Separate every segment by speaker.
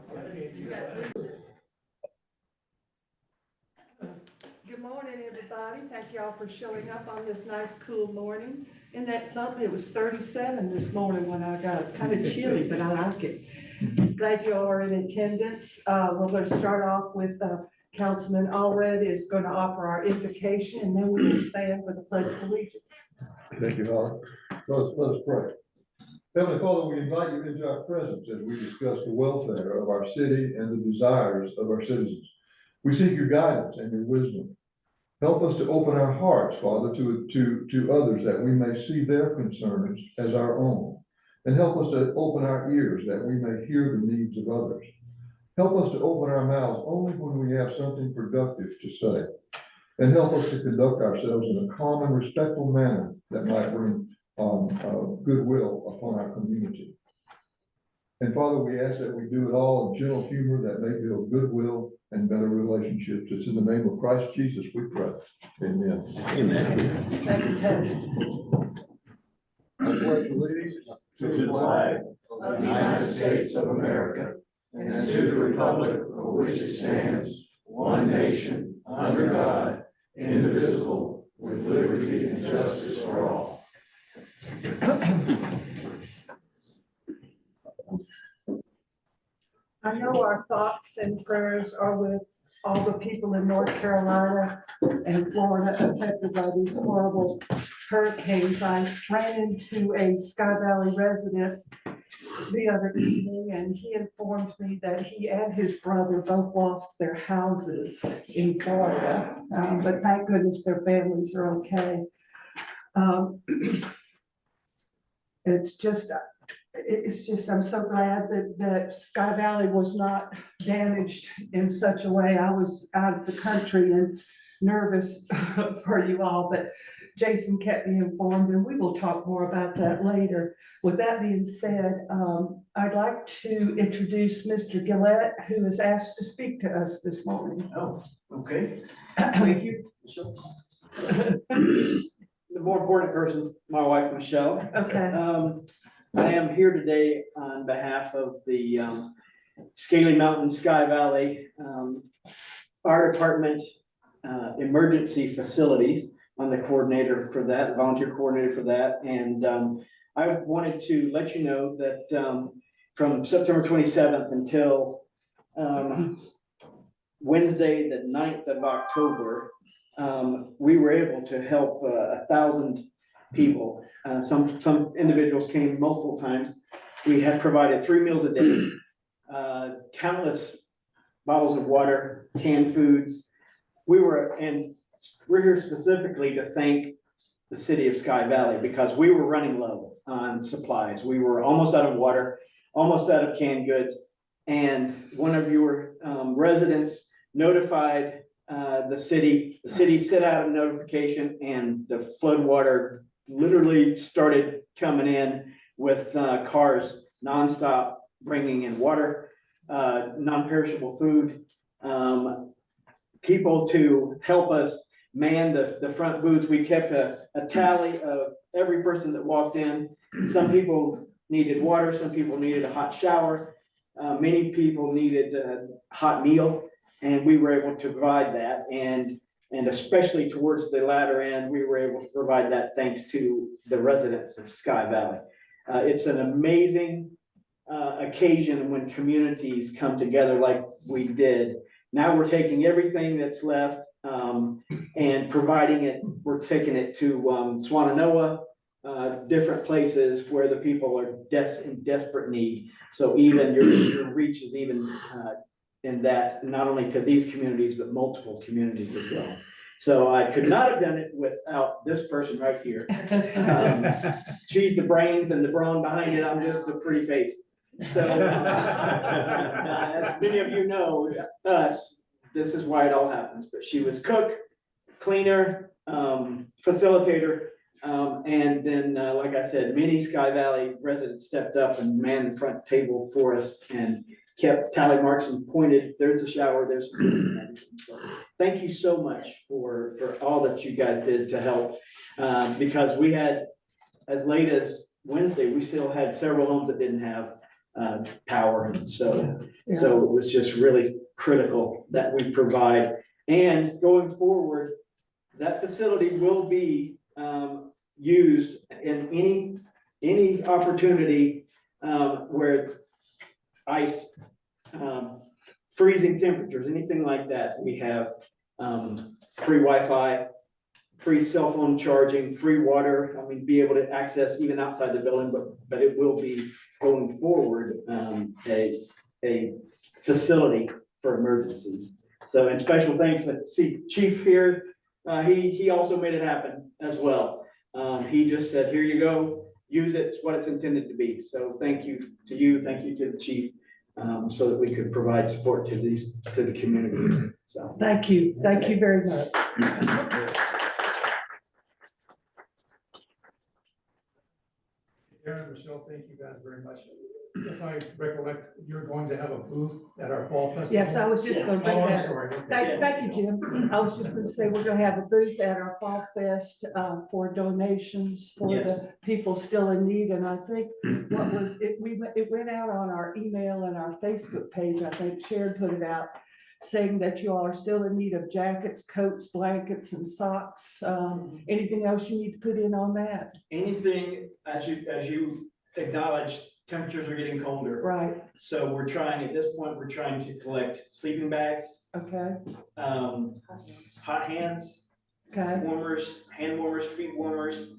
Speaker 1: Good morning, everybody. Thank y'all for showing up on this nice, cool morning. Isn't that something? It was 37 this morning when I got kind of chilly, but I like it. Glad you all are in attendance. We're going to start off with Councilman Allred is going to offer our invocation, and then we will stand for the Pledge of Allegiance.
Speaker 2: Thank you, Holly. Let us pray. Heavenly Father, we invite you into our presence as we discuss the welfare of our city and the desires of our citizens. We seek your guidance and your wisdom. Help us to open our hearts, Father, to others, that we may see their concerns as our own. And help us to open our ears that we may hear the needs of others. Help us to open our mouths only when we have something productive to say. And help us to conduct ourselves in a calm and respectful manner that might bring goodwill upon our community. And Father, we ask that we do it all in gentle humor that may build goodwill and better relationships. It's in the name of Christ Jesus we pray. Amen.
Speaker 3: Amen.
Speaker 1: Thank you, Ted.
Speaker 2: I pledge allegiance
Speaker 3: To the flag of the United States of America and to the republic for which it stands, one nation, under God, indivisible, with liberty and justice for all.
Speaker 1: I know our thoughts and prayers are with all the people in North Carolina and Florida affected by these horrible hurricanes. I ran into a Sky Valley resident the other evening, and he informed me that he and his brother both lost their houses in Florida, but thank goodness their families are okay. It's just, I'm so glad that Sky Valley was not damaged in such a way. I was out of the country and nervous for you all, but Jason kept me informed, and we will talk more about that later. With that being said, I'd like to introduce Mr. Gillette, who has asked to speak to us this morning.
Speaker 4: Oh, okay. Thank you. The more important person, my wife, Michelle.
Speaker 1: Okay.
Speaker 4: I am here today on behalf of the Scaly Mountain Sky Valley Fire Department Emergency Facilities. I'm the coordinator for that, volunteer coordinator for that. And I wanted to let you know that from September 27th until Wednesday, the 9th of October, we were able to help 1,000 people. Some individuals came multiple times. We had provided 3 meals a day, countless bottles of water, canned foods. We're here specifically to thank the city of Sky Valley because we were running low on supplies. We were almost out of water, almost out of canned goods. And one of your residents notified the city sent out a notification, and the flood water literally started coming in with cars nonstop bringing in water, non-perishable food, people to help us man the front booths. We kept a tally of every person that walked in. Some people needed water, some people needed a hot shower, many people needed a hot meal. And we were able to provide that, and especially towards the latter end, we were able to provide that thanks to the residents of Sky Valley. It's an amazing occasion when communities come together like we did. Now we're taking everything that's left and providing it. We're taking it to Swannanoa, different places where the people are in desperate need. So even your reach is even in that, not only to these communities, but multiple communities as well. So I could not have done it without this person right here. She's the brains and the brawn behind it. I'm just a pretty face. So as many of you know, this is why it all happens. But she was cook, cleaner, facilitator. And then, like I said, many Sky Valley residents stepped up and manned the front table for us and kept tally marks and pointed, there's a shower, there's a food. So thank you so much for all that you guys did to help. Because we had, as late as Wednesday, we still had several homes that didn't have power. So So it was just really critical that we provide. And going forward, that facility will be used in any opportunity where ice, freezing temperatures, anything like that. We have free Wi-Fi, free cell phone charging, free water. I mean, be able to access even outside the building, but it will be going forward a facility for emergencies. So, and special thanks to see Chief here. He also made it happen as well. He just said, here you go, use it, it's what it's intended to be. So thank you to you, thank you to the chief, so that we could provide support to the community, so.
Speaker 1: Thank you very much.
Speaker 5: Aaron, Michelle, thank you guys very much. If I recollect, you're going to have a booth at our fall festival?
Speaker 1: Yes, I was just gonna
Speaker 5: Oh,
Speaker 1: bring
Speaker 5: I'm
Speaker 1: that.
Speaker 5: sorry. Okay.
Speaker 1: Thank you, Jim. I was just gonna say, we're gonna have a booth at our Fall Fest, for donations for
Speaker 4: Yes.
Speaker 1: the people still in need, and I think what was, it went out on our email and our Facebook page, I think Sharon put it out, saying that you all are still in need of jackets, coats, blankets, and socks. Anything else you need to put in on that?
Speaker 4: Anything, as you acknowledged, temperatures are getting colder.
Speaker 1: Right,
Speaker 4: So we're trying, at this point, we're trying to collect sleeping bags,
Speaker 1: okay,
Speaker 4: hot hands,
Speaker 1: okay,
Speaker 4: warmers, hand warmers, feet warmers,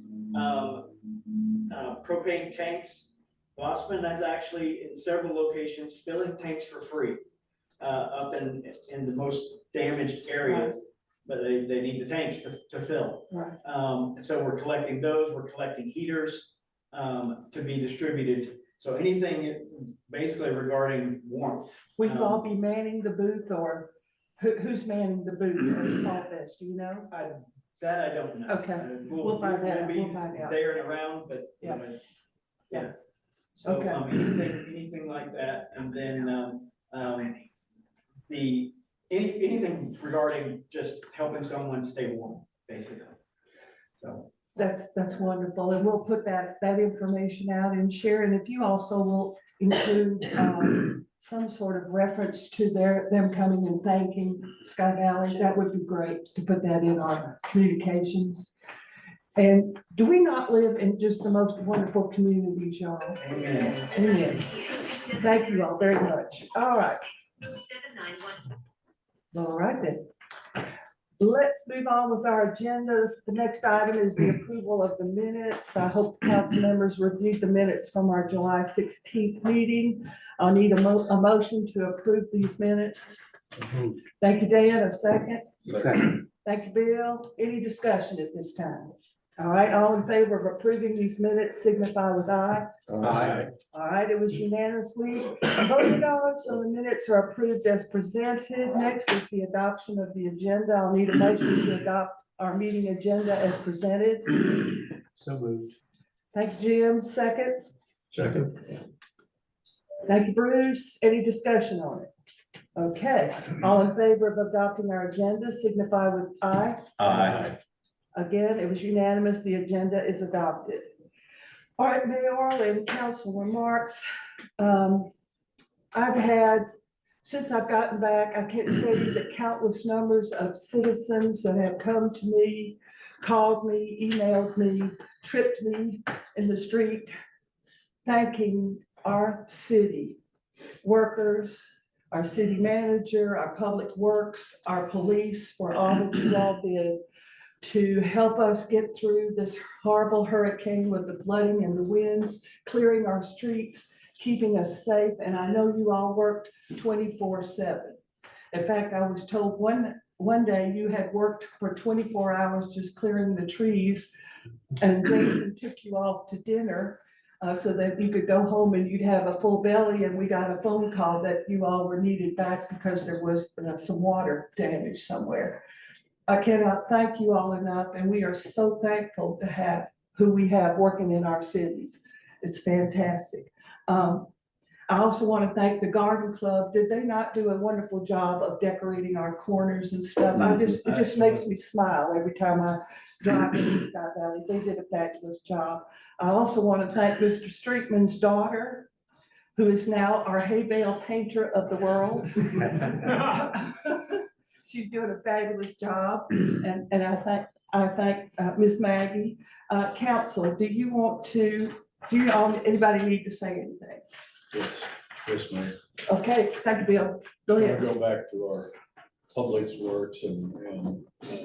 Speaker 4: propane tanks. Lossman is actually in several locations filling tanks for free, up in the most damaged areas, but they need the tanks to fill.
Speaker 1: right.
Speaker 4: So we're collecting those, we're collecting heaters, to be distributed. So anything basically regarding warmth.
Speaker 1: We will all be manning the booth, or who's manning the booth at the Fall Fest, do you know?
Speaker 4: That I don't know.
Speaker 1: Okay, we'll find that out,
Speaker 4: We'll
Speaker 1: we'll find
Speaker 4: be
Speaker 1: out.
Speaker 4: there and around, but.
Speaker 1: Yeah.
Speaker 4: Yeah. So,
Speaker 1: Okay.
Speaker 4: anything like that, and then, anything regarding just helping someone stay warm, basically. So,
Speaker 1: That's wonderful, and we'll put that information out, and Sharon, if you also will include some sort of reference to them coming and thanking Sky Valley, that would be great to put that in our communications. And do we not live in just the most wonderful communities, y'all?
Speaker 4: amen.
Speaker 1: Amen. Thank you all very much. All right. All right then. Let's move on with our agenda. The next item is the approval of the minutes. I hope council members reviewed the minutes from our July 16th meeting. I'll need a motion to approve these minutes. Thank you, Dan. A second.
Speaker 3: Second.
Speaker 1: Thank you, Bill. Any discussion at this time? All right, all in favor of approving these minutes signify with aye.
Speaker 3: Aye.
Speaker 1: All right, it was unanimously voted on, so the minutes are approved as presented. Next is the adoption of the agenda. I'll need a motion to adopt our meeting agenda as presented.
Speaker 3: So moved.
Speaker 1: Thank you, Jim. Second.
Speaker 3: Second.
Speaker 1: Thank you, Bruce. Any discussion on it? Okay, all in favor of adopting our agenda signify with aye.
Speaker 3: Aye.
Speaker 1: Again, it was unanimous. The agenda is adopted. All right, mayoral and council remarks. I've had, since I've gotten back, I can't tell you the countless numbers of citizens that have come to me, called me, emailed me, tripped me in the street, thanking our city workers, our city manager, our public works, our police for all that you all did to help us get through this horrible hurricane with the flooding and the winds, clearing our streets, keeping us safe. And I know you all worked 24/7. In fact, I was told one day you had worked for 24 hours just clearing the trees, and Jason took you off to dinner so that you could go home and you'd have a full belly. And we got a phone call that you all were needed back because there was some water damage somewhere. I cannot thank you all enough, and we are so thankful to have who we have working in our cities. It's fantastic. I also want to thank the Garden Club. Did they not do a wonderful job of decorating our corners and stuff? It just makes me smile every time I drive in Sky Valley. They did a fabulous job. I also want to thank Mr. Streetman's daughter, who is now our hay bale painter of the world. She's doing a fabulous job, and I thank Ms. Maggie. Council, do you all, anybody need to say anything?
Speaker 6: Yes, ma'am.
Speaker 1: Okay, thank you, Bill. Go
Speaker 6: I
Speaker 1: ahead.
Speaker 6: go back to our public works and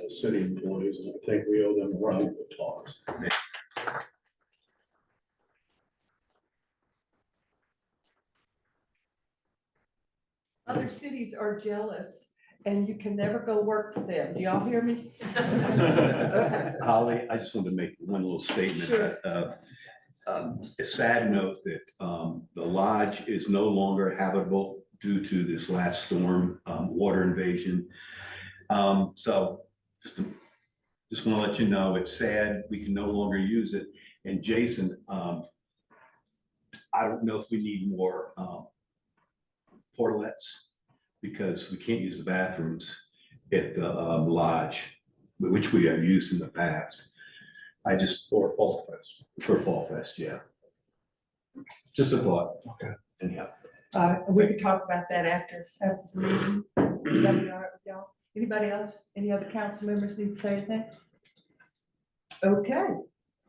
Speaker 6: city employees, and I think we owe them a round of applause.
Speaker 1: Other cities are jealous, and you can never go work for them. Do y'all hear me?
Speaker 7: Holly, I just wanted to make one little statement.
Speaker 1: Sure.
Speaker 7: A sad note that the lodge is no longer habitable due to this last storm, water invasion. So just want to let you know, it's sad, we can no longer use it. And Jason, I don't know if we need more portalets, because we can't use the bathrooms at the lodge, which we have used in the past. I just,
Speaker 6: For Fall Fest.
Speaker 7: for Fall Fest, yeah. Just a thought.
Speaker 6: Okay.
Speaker 7: Anyhow.
Speaker 1: We could talk about that after the meeting. Is that all right with y'all? Anybody else, any other council members need to say anything? Okay.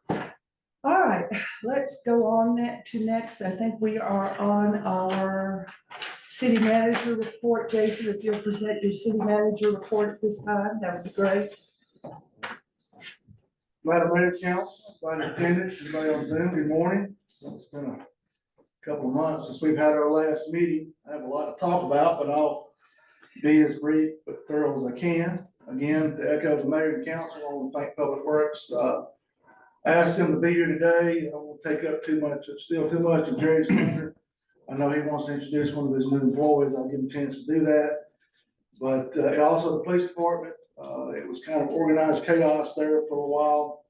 Speaker 1: All right, let's go on to next. I think we are on our city manager report. Jason, if you'll present your city manager report at this time, that would be great.
Speaker 3: Madam Mayor, Council, everybody in attendance, everybody on Zoom, good morning. It's been a couple of months since we've had our last meeting. I have a lot to talk about, but I'll be as brief but thorough as I can. Again, to echo the mayor and council, I want to thank Public Works. I asked him to be here today. I don't want to take up too much, steal too much of Jerry's thunder. I know he wants to introduce one of his new employees. I'll give him a chance to do that. But also the police department, it was kind of organized chaos there for a while.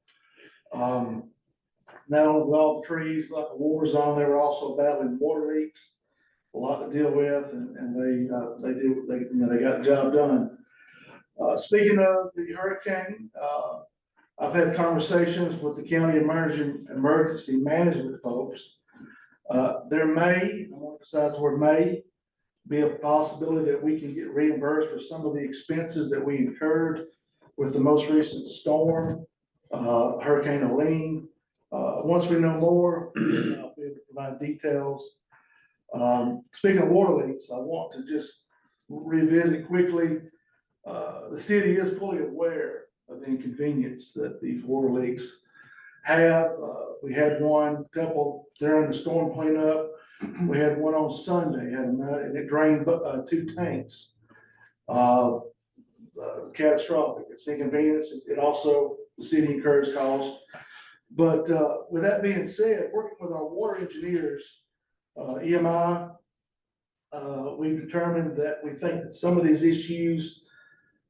Speaker 3: Now with all the trees, like a war zone, they were also battling water leaks, a lot to deal with, and they got the job done. Speaking of the hurricane, I've had conversations with the county emergency management folks. There may, I want to emphasize the word may, be a possibility that we can get reimbursed for some of the expenses that we incurred with the most recent storm, Hurricane Helene. Once we know more, I'll be able to provide details. Speaking of water leaks, I want to just revisit quickly. The city is fully aware of the inconvenience that these water leaks have. We had one couple during the storm cleanup. We had one on Sunday, and it drained 2 tanks. Catastrophic. It's inconvenience. It also, the city incurs costs. But with that being said, working with our water engineers, EMI, we've determined that we think that some of these issues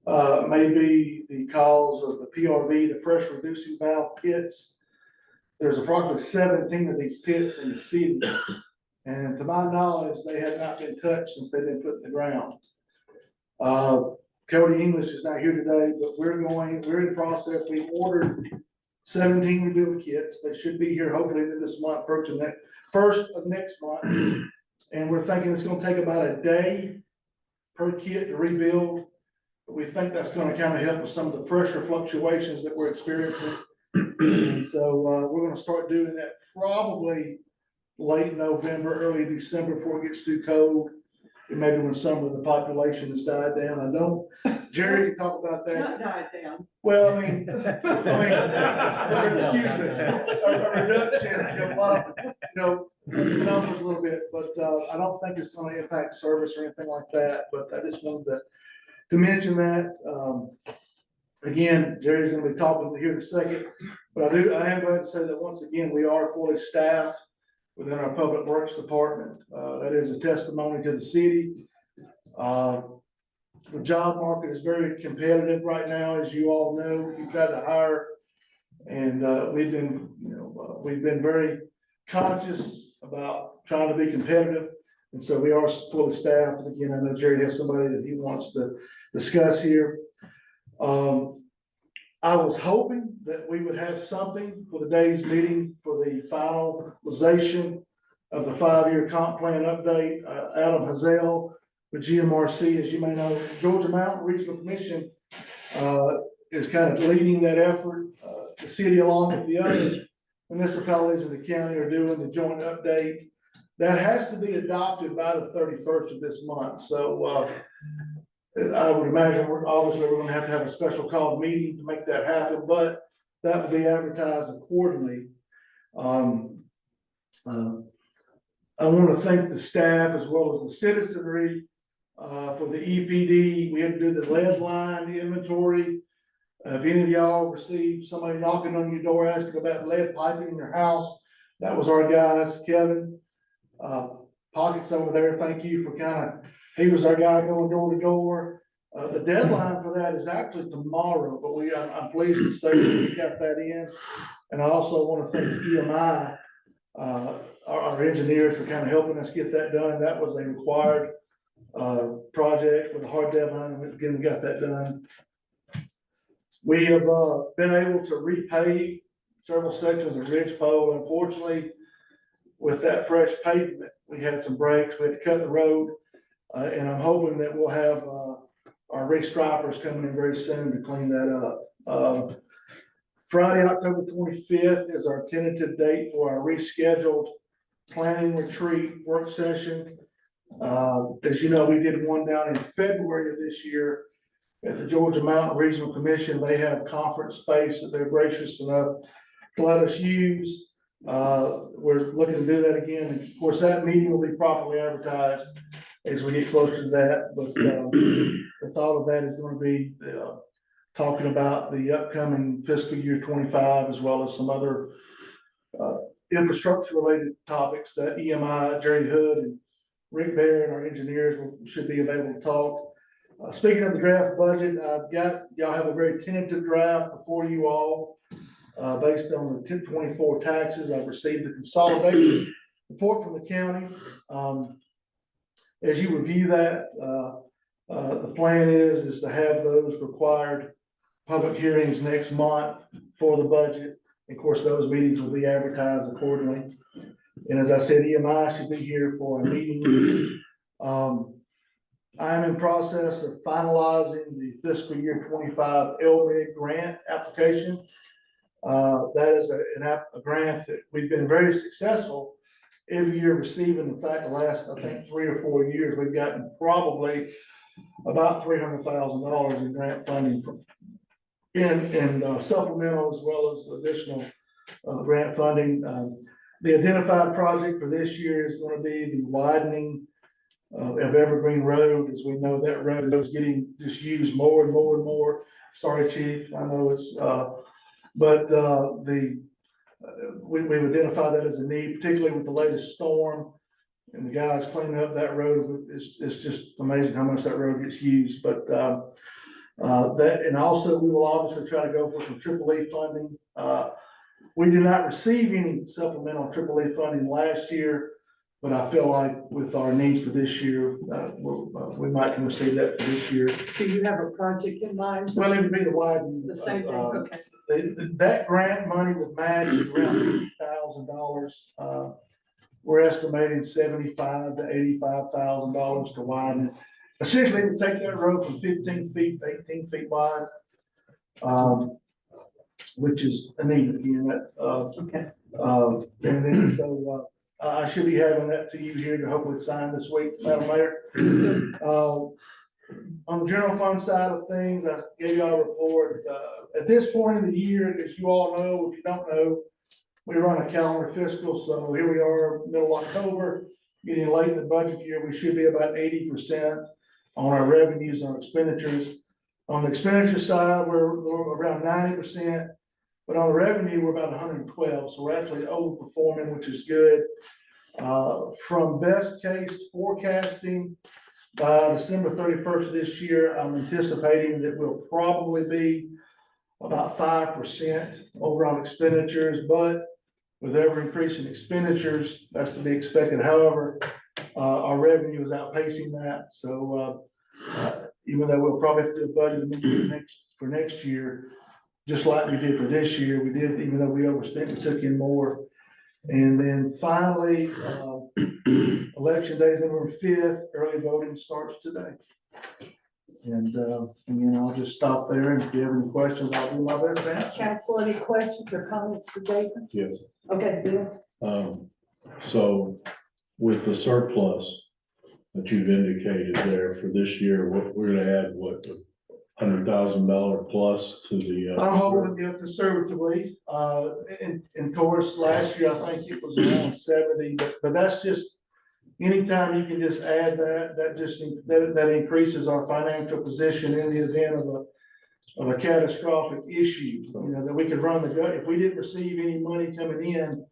Speaker 3: may be because of the PRV, the pressure reducing valve pits. There's approximately 17 of these pits in the city. And to my knowledge, they have not been touched since they've been put in the ground. Cody English is not here today, but we're in the process. We ordered 17 rebuild kits. They should be here hopefully this month, first of next month. And we're thinking it's gonna take about a day per kit to rebuild. But we think that's gonna kind of help with some of the pressure fluctuations that we're experiencing. And so we're gonna start doing that probably late November, early December before it gets too cold. And maybe when some of the population has died down. Jerry can talk about that.
Speaker 1: Not died down.
Speaker 3: Well, excuse me, a reduction, numbers a little bit, but I don't think it's gonna impact service or anything like that, but I just wanted to mention that. Again, Jerry's gonna be talking here in a second, but I am glad to say that once again, we are fully staffed within our public works department. That is a testimony to the city. The job market is very competitive right now, as you all know. You've got to hire, and we've been very conscious about trying to be competitive, and so we are fully staffed. And again, I know Jerry has somebody that he wants to discuss here. I was hoping that we would have something for the day's meeting for the finalization
Speaker 8: of the 5-year comp plan update, Adam Hazel with GMRC. As you may know, Georgia Mountain Regional Commission, is kind of leading that effort. The city, along with the other municipalities in the county, are doing the joint update. That has to be adopted by the 31st of this month. So, I would imagine we're gonna have to have a special called meeting to make that happen, but that will be advertised accordingly. I want to thank the staff as well as the citizenry, for the EPD. We had to do the lead line inventory. If any of y'all received somebody knocking on your door asking about lead piping in your house, that was our guys, Kevin. Pockets over there, thank you for he was our guy going door to door. The deadline for that is actually tomorrow, but I'm pleased to say that we got that in. And I also want to thank EMI, our engineers, for kind of helping us get that done. That was a required project with a hard deadline, and again, we got that done. We have been able to repave several sections of Ridgepole. Unfortunately, with that fresh pavement, we had some breaks, we had to cut the road, and I'm hoping that we'll have our restripers coming in very soon to clean that up. Friday, October 25th is our tentative date for our rescheduled planning retreat work session. As you know, we did one down in February of this year at the Georgia Mountain Regional Commission. They have conference space that they're gracious enough to let us use. We're looking to do that again. And of course, that meeting will be properly advertised as we get closer to that. But the thought of that is going to be talking about the upcoming fiscal year 25, as well as some other infrastructure related topics that EMI, Jerry Hood, and Rick Bear and our engineers should be available to talk. Speaking of the draft budget, y'all have a very tentative draft before you all, based on the 1024 taxes. I've received the consolidated report from the county. As you review that, the plan is to have those required public hearings next month for the budget. Of course, those meetings will be advertised accordingly. And as I said, EMI should be here for a meeting. I am in process of finalizing the fiscal year 25 LMIG grant application. That is a grant that we've been very successful every year receiving. In fact, the last, I think, 3 or 4 years, we've gotten probably about $300,000 in grant funding from supplemental as well as additional grant funding. The identified project for this year is going to be the widening of Evergreen Road. As we know, that road is getting just used more and more and more. Sorry, Chief, I know it's, we've identified that as a need, particularly with the latest storm. And the guys cleaning up that road, it's just amazing how much that road gets used. But and also we will obviously try to go for some AAA funding. We did not receive any supplemental AAA funding last year, but I feel like with our needs for this year, we might can receive that for this year.
Speaker 1: Do you have a project in mind?
Speaker 8: Well, it would be the widening.
Speaker 1: The same thing, okay.
Speaker 8: That grant money with match is around $50,000. We're estimating $75,000 to $85,000 to widen it. Essentially, we take that road from 15 feet to 18 feet wide, which is a need again.
Speaker 1: Okay.
Speaker 8: And then so I should be having that to you here to hopefully sign this week, Madam Mayor. On the general fund side of things, I gave y'all a report. At this point in the year, as you all know, if you don't know, we run a calendar fiscal. So here we are, middle of October, getting late in the budget year. We should be about 80% on our revenues and our expenditures. On the expenditure side, we're around 90%, but on the revenue, we're about 112. So we're actually overperforming, which is good. From best case forecasting, by December 31st of this year, I'm anticipating that we'll probably be about 5% over on expenditures, but with ever increasing expenditures, that's to be expected. However, our revenue is outpacing that. So even though we'll probably have to do a budget amendment for next year, just like we did for this year, we did, even though we overspent, we took in more. And then finally, election day is November 5th, early voting starts today. And I'll just stop there, and if you have any questions, I'll do my best to answer.
Speaker 1: Council, any questions or comments for Jason?
Speaker 6: Yes.
Speaker 1: Okay, Bill?
Speaker 6: So with the surplus that you've indicated there for this year, what, we're gonna add, what, $100,000 plus to the.
Speaker 8: I'm holding it conservatively, and of course, last year, I think it was around 70, but that's just, anytime you can just add that, that increases our financial position in the event of a catastrophic issue, that we could run the gut. If we didn't receive any money coming in,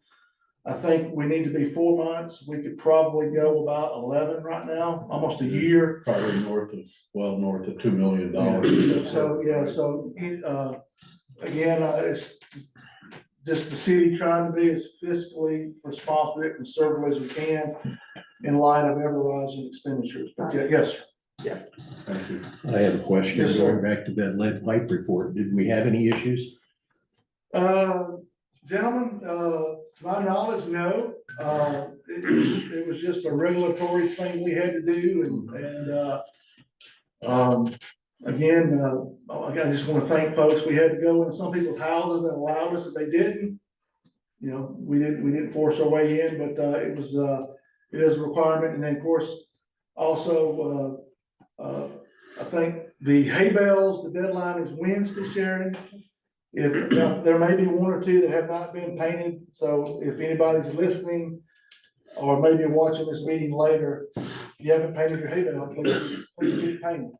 Speaker 8: I think we need to be 4 months. We could probably go about 11 right now, almost a year.
Speaker 6: Probably north of $2 million.
Speaker 8: Again, it's just the city trying to be as fiscally responsible and conservative as we can in light of ever rising expenditures. But yes, sir.
Speaker 6: Thank you.
Speaker 9: I have a question,
Speaker 8: Yes, sir.
Speaker 9: going back to that lead pipe report. Did we have any issues?
Speaker 8: Gentlemen, to my knowledge, no. It was just a regulatory thing we had to do, again, I just want to thank folks. We had to go in some people's houses and allowed us if they didn't. We didn't force our way in, but it is a requirement. And then, of course, also, I think the hay bales, the deadline is Wednesday, Sharon. If there may be one or two that have not been painted, so if anybody's listening or maybe watching this meeting later, if you haven't painted your hay bale, please get it painted.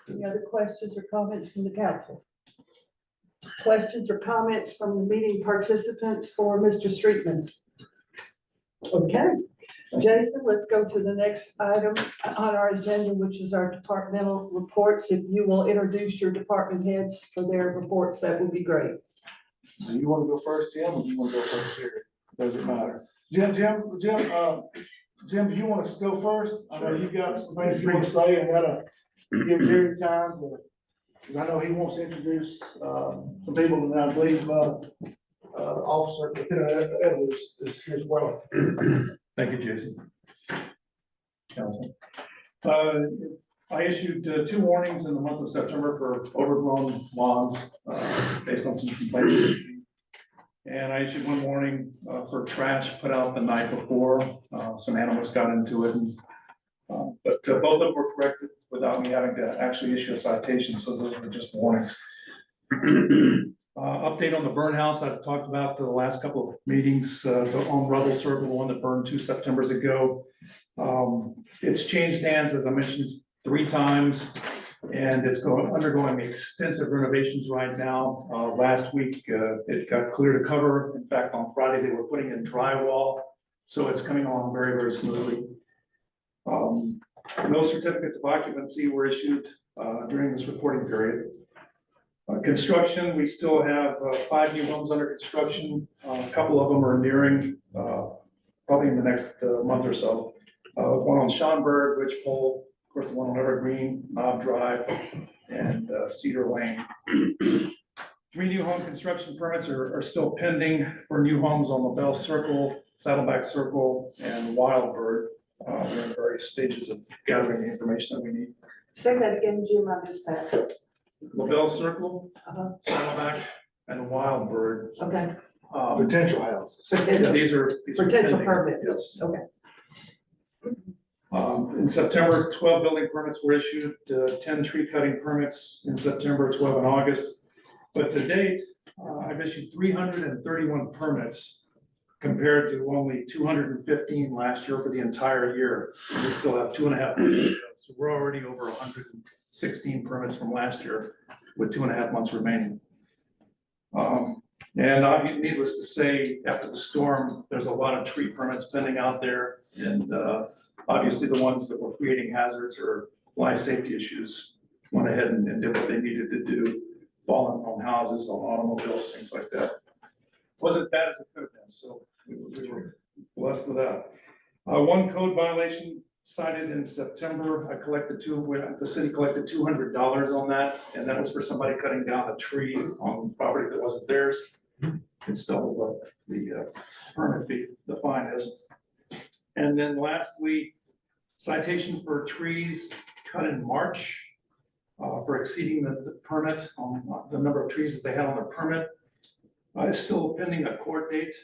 Speaker 1: Any other questions or comments from the council? Questions or comments from the meeting participants for Mr. Streetman? Okay, Jason, let's go to the next item on our agenda, which is our departmental reports. If you will introduce your department heads for their reports, that would be great.
Speaker 8: Do you want to go first, Jim, or do you want to go first here? Doesn't matter. Jim, do you want to go first? I know you got some things you want to say. I gotta give Jerry time, because I know he wants to introduce some people, and I believe Officer Edwards is here as well.
Speaker 5: Thank you, Jason. Council. I issued 2 warnings in the month of September for overgrown lawns, based on some complaints. And I issued 1 warning for trash put out the night before. Some animals got into it, but both of them were corrected without me having to actually issue a citation, so those were just warnings. Update on the burn house I've talked about the last couple of meetings, on Rebel Circle, one that burned 2 Septembers ago. It's changed hands, as I mentioned, 3 times, and it's undergoing extensive renovations right now. Last week, it got clear to cover. In fact, on Friday, they were putting in drywall, so it's coming along very, very smoothly. No certificates of occupancy were issued during this reporting period. Construction, we still have 5 new homes under construction. A couple of them are nearing, probably in the next month or so. One on Schonberg, Ridgepole, of course, the one on Evergreen, Knob Drive, and Cedar Lane. 3 new home construction permits are still pending for new homes on LaBelle Circle, Saddleback Circle, and Wildbird. We're in various stages of gathering the information that we need.
Speaker 1: Say that again, Jim, I missed that.
Speaker 5: LaBelle Circle,
Speaker 1: Uh-huh.
Speaker 5: Saddleback, and Wildbird.
Speaker 1: Okay.
Speaker 8: Potential houses.
Speaker 5: Yeah, these are
Speaker 1: Potential
Speaker 5: pending.
Speaker 1: permits.
Speaker 5: Yes.
Speaker 1: Okay.
Speaker 5: In September, 12 building permits were issued, 10 tree cutting permits in September, 12 in August. But to date, I've issued 331 permits compared to only 215 last year for the entire year. We still have 2.5 months to go. So we're already over 116 permits from last year with 2.5 months remaining. And needless to say, after the storm, there's a lot of tree permits pending out there. And obviously the ones that were creating hazards or life safety issues went ahead and did what they needed to do, falling on houses, on automobiles, things like that. Wasn't as bad as it could have been, so we were blessed with that. 1 code violation cited in September. The city collected $200 on that, and that was for somebody cutting down a tree on property that wasn't theirs. It's double what the permit fee, the fine is. And then lastly, citation for trees cut in March for exceeding the permit on the number of trees that they had on their permit. It's still pending a court date.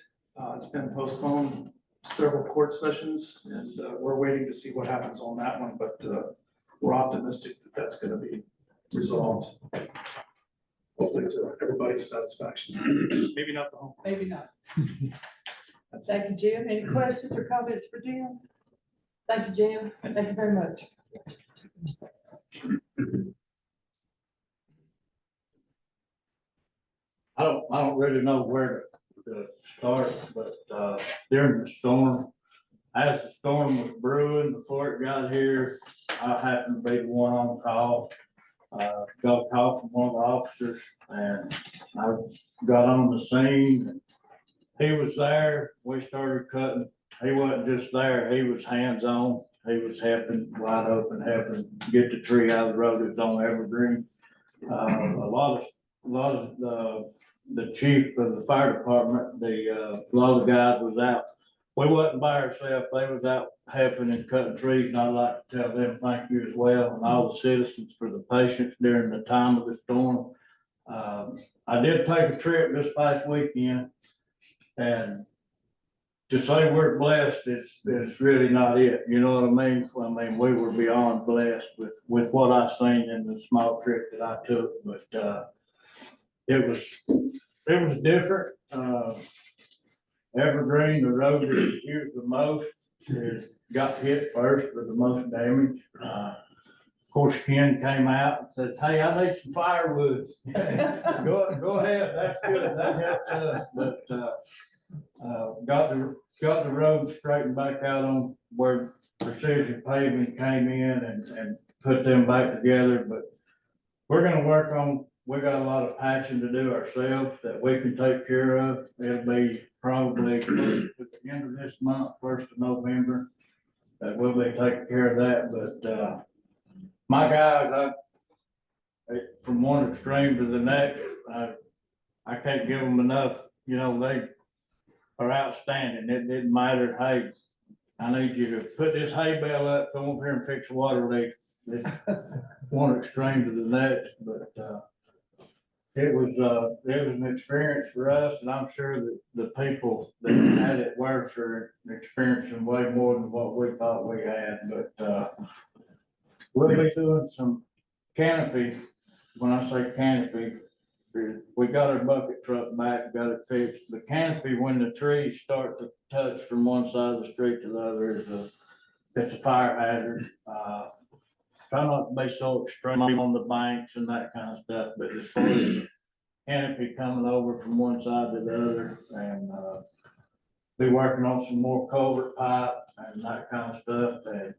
Speaker 5: It's been postponed several court sessions, and we're waiting to see what happens on that one, but we're optimistic that that's gonna be resolved. Hopefully to everybody's satisfaction. Maybe not the home.
Speaker 1: Maybe not. Thank you, Jim. Any questions or comments for Jim? Thank you, Jim. Thank you very much.
Speaker 10: I don't really know where to start, but, during the storm, as the storm was brewing, before it got here, I happened to be the one on call. Got a call from one of the officers, and I got on the scene. He was there, we started cutting. He wasn't just there, he was hands-on. He was helping, wide open, helping get the tree out of the road. It was on Evergreen. A lot of the chief of the fire department, a lot of the guys was out. We wasn't by ourselves, they was out helping and cutting trees, and I'd like to tell them thank you as well, and all the citizens for the patience during the time of the storm. I did take a trip this past weekend, and to say we're blessed is really not it, you know what I mean? I mean, we were beyond blessed with what I seen in the small trip that I took, but, it was different. Evergreen, the road that was used the most, got hit first with the most damage. Of course, Ken came out and said, hey, I need some firewood. Go ahead, that's good, that helps us, but, got the road straightened back out on where Precision Paving came in and put them back together, but we're gonna work on, we got a lot of patching to do ourselves that we can take care of. It'll be probably close to the end of this month, 1st of November, that we'll be taking care of that, but, my guys, from one extreme to the next, I can't give them enough, you know, they are outstanding. It didn't matter, hey, I need you to put this hay bale up, come over here and fix the water leak. It's one extreme to the next, but, it was an experience for us, and I'm sure that the people that had it worse are experiencing way more than what we thought we had, but, we'll be doing some canopy. When I say canopy, we got our bucket truck back, got it fixed. The canopy, when the trees start to touch from one side of the street to the other, it's a fire hazard. Try not to be so extreme on the banks and that kind of stuff, but as far as the canopy coming over from one side to the other, and be working on some more culvert pipe and that kind of stuff. And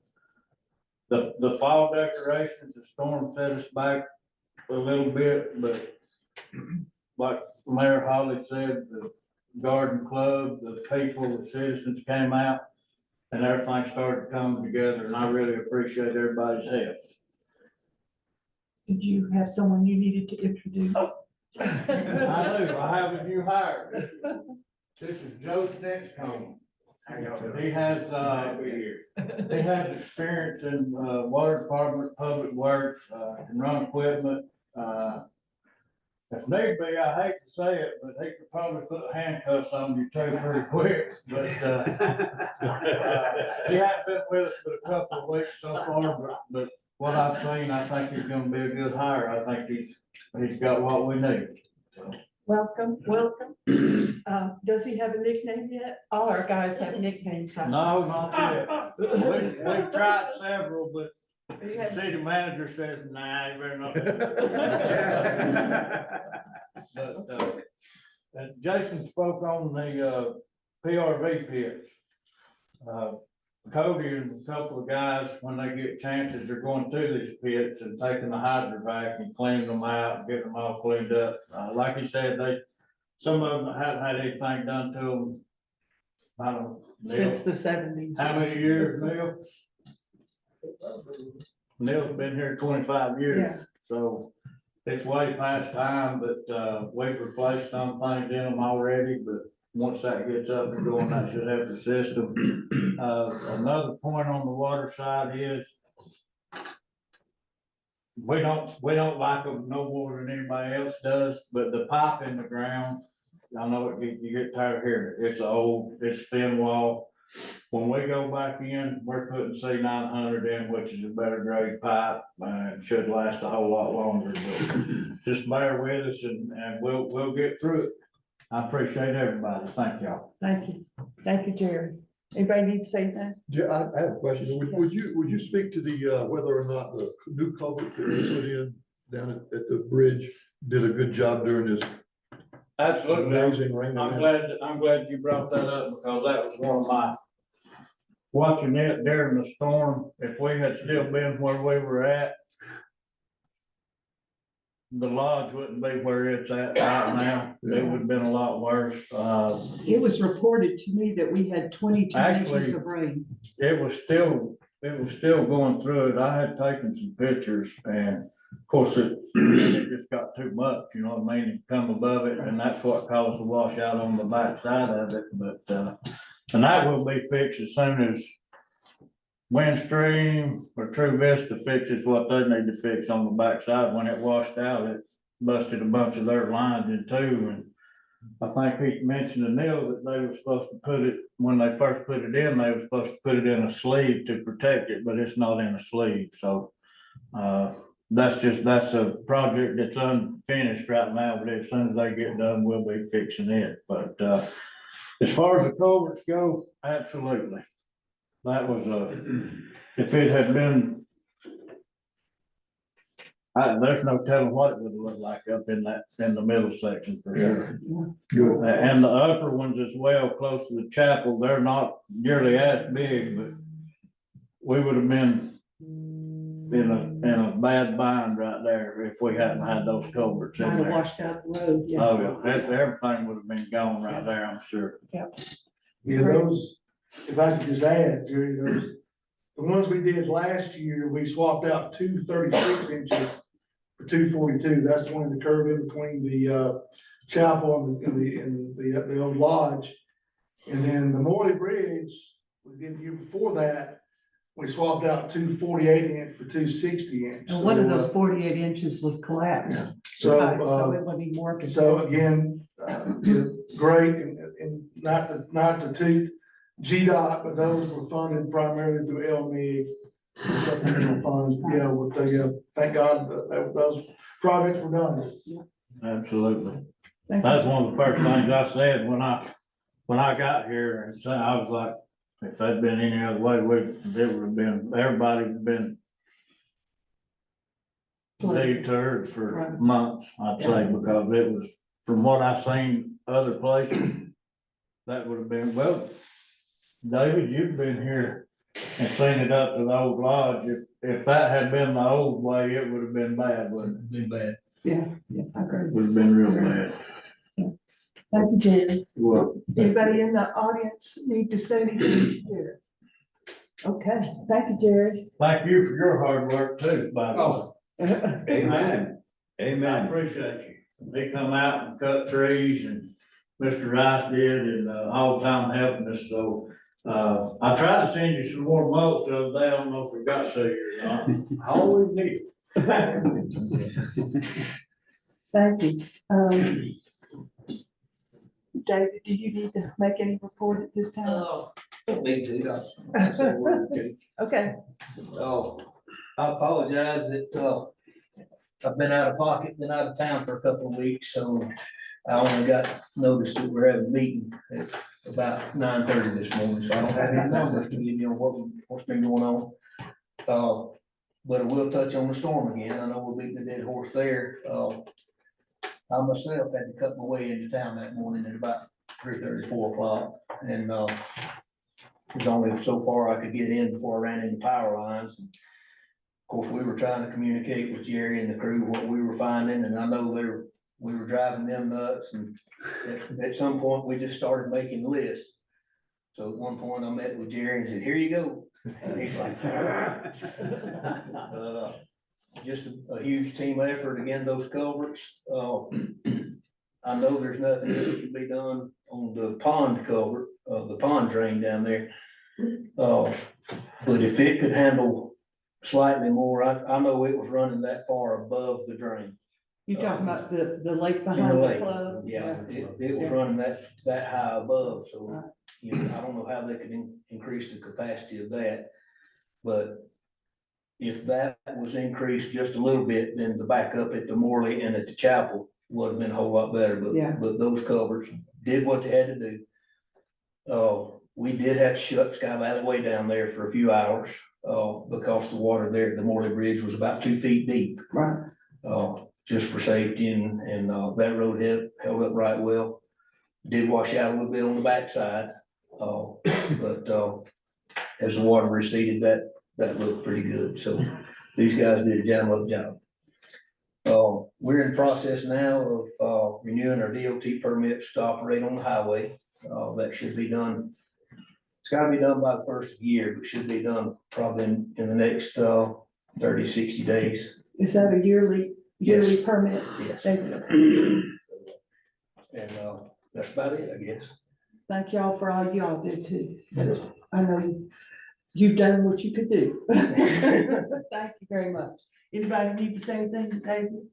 Speaker 10: the fall decorations, the storm set us back a little bit, but like Mayor Holly said, the garden club, the people, the citizens came out, and everything started coming together, and I really appreciate everybody's help.
Speaker 1: Did you have someone you needed to introduce?
Speaker 10: I do, I have a new hire. This is Joe Stinchcomb. He has experience in, water department, public works, can run equipment. If need be, I hate to say it, but he could probably put handcuffs on you too pretty quick, but, he hasn't been with us for a couple of weeks so far, but what I've seen, I think he's gonna be a good hire. I think he's got what we need, so.
Speaker 1: Welcome, welcome. Does he have a nickname yet? All our guys have nicknames. huh?
Speaker 10: No, not yet. We've tried several, but
Speaker 1: You
Speaker 10: the
Speaker 1: have-
Speaker 10: city manager says, nah, you better not. But, Jason spoke on the, PRV pits. Cody and a couple of guys, when they get chances, they're going through these pits and taking the hydrovac and cleaning them out, and getting them all cleaned up. Like he said, some of them haven't had anything done to them. I don't know.
Speaker 1: Since the 70s.
Speaker 10: How many years, Neil? Neil's been here 25 years, so it's way past time, but, we've replaced some things in them already, but once that gets up and going, that should help the system. Another point on the water side is we don't like them no more than anybody else does, but the pipe in the ground, I know you get tired of hearing it. It's old, it's thin wall. When we go back in, we're putting C900 in, which is a better grade pipe, and should last a whole lot longer. But just bear with us and we'll get through it. I appreciate everybody. Thank y'all.
Speaker 1: Thank you. Thank you, Jerry. Anybody need to say that?
Speaker 2: Yeah, I have a question. Would you speak to the, whether or not the new culvert that they put in down at the bridge did a good job during this
Speaker 10: Absolutely.
Speaker 2: amazing rain?
Speaker 10: I'm glad you brought that up because that was one of my, watching it during the storm, if we had still been where we were at, the lodge wouldn't be where it's at right now. It would have been a lot worse.
Speaker 1: It was reported to me that we had 22
Speaker 10: Actually,
Speaker 1: inches of rain.
Speaker 10: It was still going through it. I had taken some pictures and of course it just got too much, you know what I mean? It come above it and that's what caused the washout on the back side of it. But, and that will be fixed as soon as Windstream or True Vista fixes what they need to fix on the backside. When it washed out, it busted a bunch of their lines in two. And I think he mentioned to Neil that they were supposed to put it, when they first put it in, they were supposed to put it in a sleeve to protect it, but it's not in a sleeve. So that's a project that's unfinished right now, but as soon as they get done, we'll be fixing it. But as far as the culverts go, absolutely. That was if it had been, there's no telling what it would have looked like up in the middle section for sure.
Speaker 2: Good.
Speaker 10: And the upper ones as well, close to the chapel, they're not nearly as big, but we would have been in a bad bind right there if we hadn't had those culverts in
Speaker 1: Might have
Speaker 10: there.
Speaker 1: washed out the road, yeah.
Speaker 10: Oh, yeah, everything would have been gone right there, I'm sure.
Speaker 8: Yeah, those, if I could just add, Jerry, the ones we did last year, we swapped out 2 36 inches for 242. That's the one in the curve in between the chapel and the old lodge. And then the Morley Bridge, we did the year before that, we swapped out 2 48 inch for 2 60 inch.
Speaker 1: And one of those 48 inches was collapsed.
Speaker 8: So,
Speaker 1: So it wasn't even working.
Speaker 8: So again, great, and not to toot GDOT, but those were funded primarily through LMIG. Supplemental funds, yeah, thank God that those projects were done.
Speaker 10: Absolutely.
Speaker 1: Thank
Speaker 10: That's one of the first things I said when I got here, and so I was like, if that'd been any other way, it would have been, everybody would have been deterred for months, I'd say, because it was, from what I've seen other places, that would have been, well, David, you've been here and seen it up to the old lodge. If that had been the old way, it would have been bad, wouldn't it?
Speaker 9: Been bad.
Speaker 1: Yeah, I agree.
Speaker 10: Would have been real bad.
Speaker 1: Thank you, Jerry.
Speaker 10: Well,
Speaker 1: Anybody in the audience need to say anything to Jerry? Okay, thank you, Jerry.
Speaker 10: thank you for your hard work too, by the way.
Speaker 7: Amen.
Speaker 10: I
Speaker 7: Amen.
Speaker 10: appreciate you. They come out and cut trees and Mr. Rice did and all the time helping us, so. I tried to send you some more mulch the other day. I don't know if we got to you or not. I always need.
Speaker 1: Thank you. David, do you need to make any report at this time?
Speaker 11: Don't need to. I said a word or two.
Speaker 1: Okay,
Speaker 11: Oh, I apologize that, I've been out of pocket, been out of town for a couple of weeks, so I only got notice that we're having a meeting at about 9:30 this morning, so I don't have any numbers to give you on what's been going on. But I will touch on the storm again. I know we're beating a dead horse there. I myself had to cut my way into town that morning at about 3:30, 4 o'clock, and it was only so far I could get in before I ran into power lines. Of course, we were trying to communicate with Jerry and the crew what we were finding, and I know we were driving them nuts, and at some point, we just started making lists. So at one point, I met with Jerry and said, "Here you go." And he's like, just a huge team effort again, those culverts. I know there's nothing that can be done on the pond culvert, the pond drain down there. But if it could handle slightly more, I know it was running that far above the drain.
Speaker 1: You talking about the lake
Speaker 11: In the
Speaker 1: behind the
Speaker 11: lake,
Speaker 1: club?
Speaker 11: yeah, it was running that high above, so, you know, I don't know how they could increase the capacity of that. But if that was increased just a little bit, then the backup at the Morley and at the chapel would have been a whole lot better,
Speaker 1: Yeah.
Speaker 11: but those culverts did what they had to do. We did have to shut Sky Valley Way down there for a few hours, because the water there at the Morley Bridge was about 2 feet deep.
Speaker 1: Right.
Speaker 11: Just for safety and that road held up right well. Did wash out a little bit on the backside, but as the water receded, that looked pretty good. So these guys did a jam up job. We're in the process now of renewing our DOT permits to operate on the highway. That should be done. It's gotta be done by the first of the year, but should be done probably in the next 30, 60 days.
Speaker 1: Is that a yearly permit?
Speaker 11: Yes.
Speaker 1: Thank you.
Speaker 11: And that's about it, I guess.
Speaker 1: Thank y'all for all y'all did too. I know you've done what you could do. Thank you very much. Anybody need to say anything, David?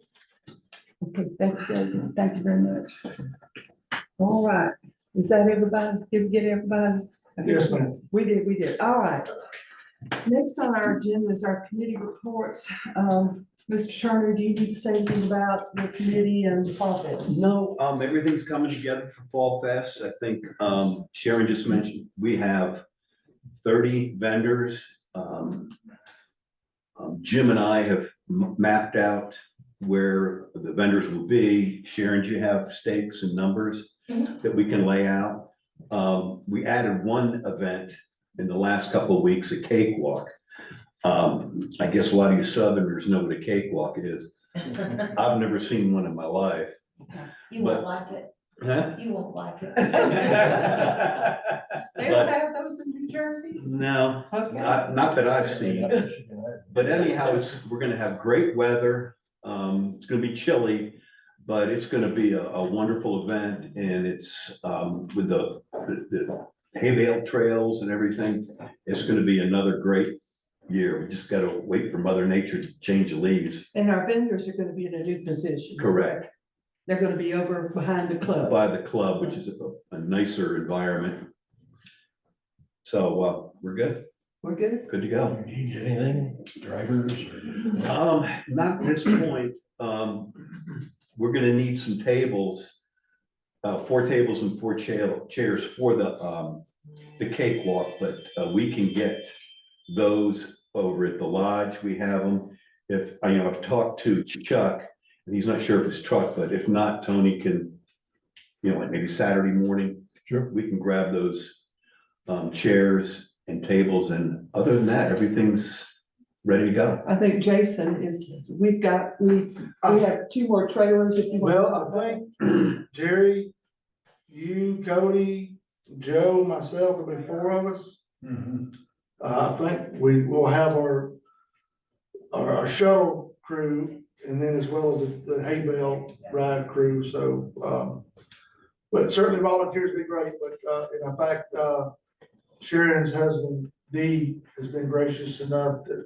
Speaker 1: Okay, thanks, David. Thank you very much. All right. Is that everybody? Did we get everybody?
Speaker 8: Yes, ma'am.
Speaker 1: We did. All right. Next on our agenda is our committee reports. Mr. Turner, do you need to say anything about the committee and the fall fest?
Speaker 7: No, everything's coming together for Fall Fest. I think, Sharon just mentioned, we have 30 vendors. Jim and I have mapped out where the vendors will be. Sharon, do you have stakes and numbers that we can lay out? We added one event in the last couple of weeks, a cakewalk. I guess a lot of you Southerners know what a cakewalk is. I've never seen one in my life.
Speaker 12: You won't like it.
Speaker 7: Huh?
Speaker 12: You won't like it.
Speaker 1: They
Speaker 7: But-
Speaker 1: have those in New Jersey?
Speaker 7: No,
Speaker 1: Okay.
Speaker 7: not that I've seen. But anyhow, we're gonna have great weather. It's gonna be chilly, but it's gonna be a wonderful event, and it's, with the hay bale trails and everything. It's gonna be another great year. We just gotta wait for Mother Nature to change the leaves.
Speaker 1: And our vendors are gonna be in a new position.
Speaker 7: Correct.
Speaker 1: They're gonna be over behind the club.
Speaker 7: By the club, which is a nicer environment. So, we're good,
Speaker 1: We're good?
Speaker 7: good to go.
Speaker 9: Need anything, drivers?
Speaker 7: Not at this point, we're gonna need some tables, 4 tables and 4 chairs for the cakewalk, but, we can get those over at the lodge. We have them. If, I've talked to Chuck, and he's not sure if it's truck, but if not, Tony can, like maybe Saturday morning.
Speaker 2: Sure.
Speaker 7: We can grab those, chairs and tables, and other than that, everything's ready to go.
Speaker 1: I think Jason is, we have 2 more trailers if you want.
Speaker 8: Well, I think Jerry, you, Cody, Joe, myself, there'll be 4 of us. I think we will have our shuttle crew, and then as well as the hay bale ride crew, so, but certainly volunteers would be great, but, in fact, Sharon's husband, Dee, has been gracious enough that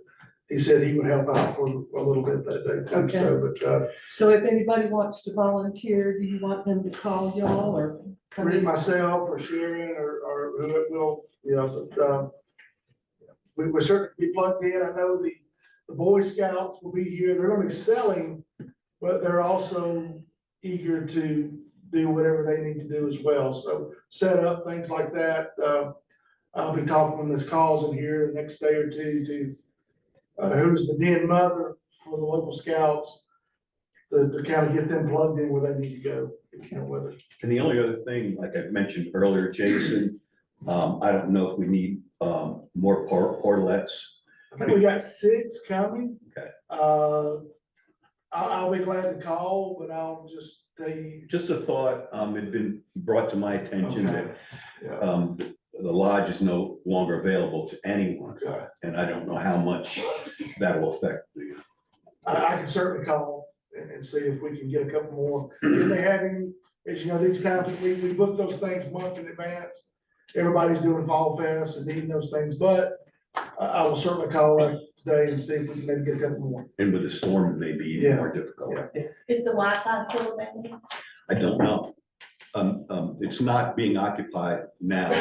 Speaker 8: he said he would help out for a little bit that day too, so, but,
Speaker 1: So if anybody wants to volunteer, do you want them to call y'all or come
Speaker 8: read
Speaker 1: in?
Speaker 8: myself or Sharon or who it will, but, we certainly be plugged in. I know the Boy Scouts will be here. They're gonna be selling, but they're also eager to do whatever they need to do as well. So set up things like that. I'll be talking when this calls in here the next day or two to who's the den mother for the local scouts to kind of get them plugged in where they need to go, with it.
Speaker 7: And the only other thing, like I mentioned earlier, Jason, I don't know if we need, more portlets.
Speaker 8: I think we got 6 coming.
Speaker 7: Okay.
Speaker 8: I'll be glad to call, but I'll just tell you.
Speaker 7: Just a thought, it'd been brought to my attention that,
Speaker 8: Yeah.
Speaker 7: the lodge is no longer available to anyone.
Speaker 8: Okay.
Speaker 7: And I don't know how much that will affect
Speaker 8: I can certainly call and see if we can get a couple more. If they have any, as you know, these times, we book those things months in advance. Everybody's doing Fall Fest and needing those things, but I will certainly call her today and see if we can maybe get a couple more.
Speaker 7: And with the storm, it may be even
Speaker 8: Yeah.
Speaker 7: more difficult.
Speaker 12: Is the Wi-Fi still available?
Speaker 7: I don't know. It's not being occupied now.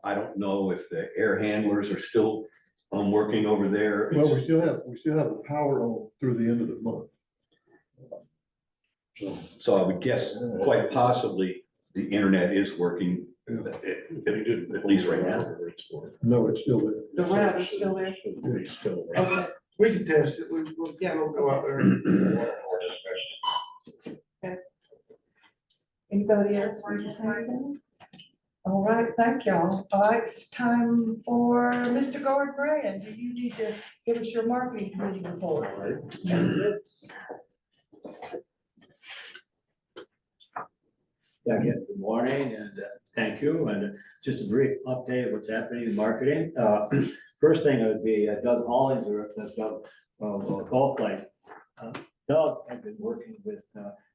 Speaker 7: I don't know if the air handlers are still, working over there.
Speaker 2: Well, we still have the power on through the end of the month.
Speaker 7: So I would guess quite possibly the internet is working,
Speaker 2: Yeah.
Speaker 7: at least right now.
Speaker 2: No, it's still there.
Speaker 1: The router's still there?
Speaker 6: It's still there.
Speaker 1: Okay,
Speaker 8: We can test it. We'll go out there.
Speaker 1: anybody else want to say anything? All right, thank y'all. All right, it's time for Mr. Gordon Brand. Do you need to give us your marketing committee report?
Speaker 13: Again, good morning and thank you. And just a brief update of what's happening in marketing. First thing would be Doug Hollinger, Doug Golf Light. Doug had been working with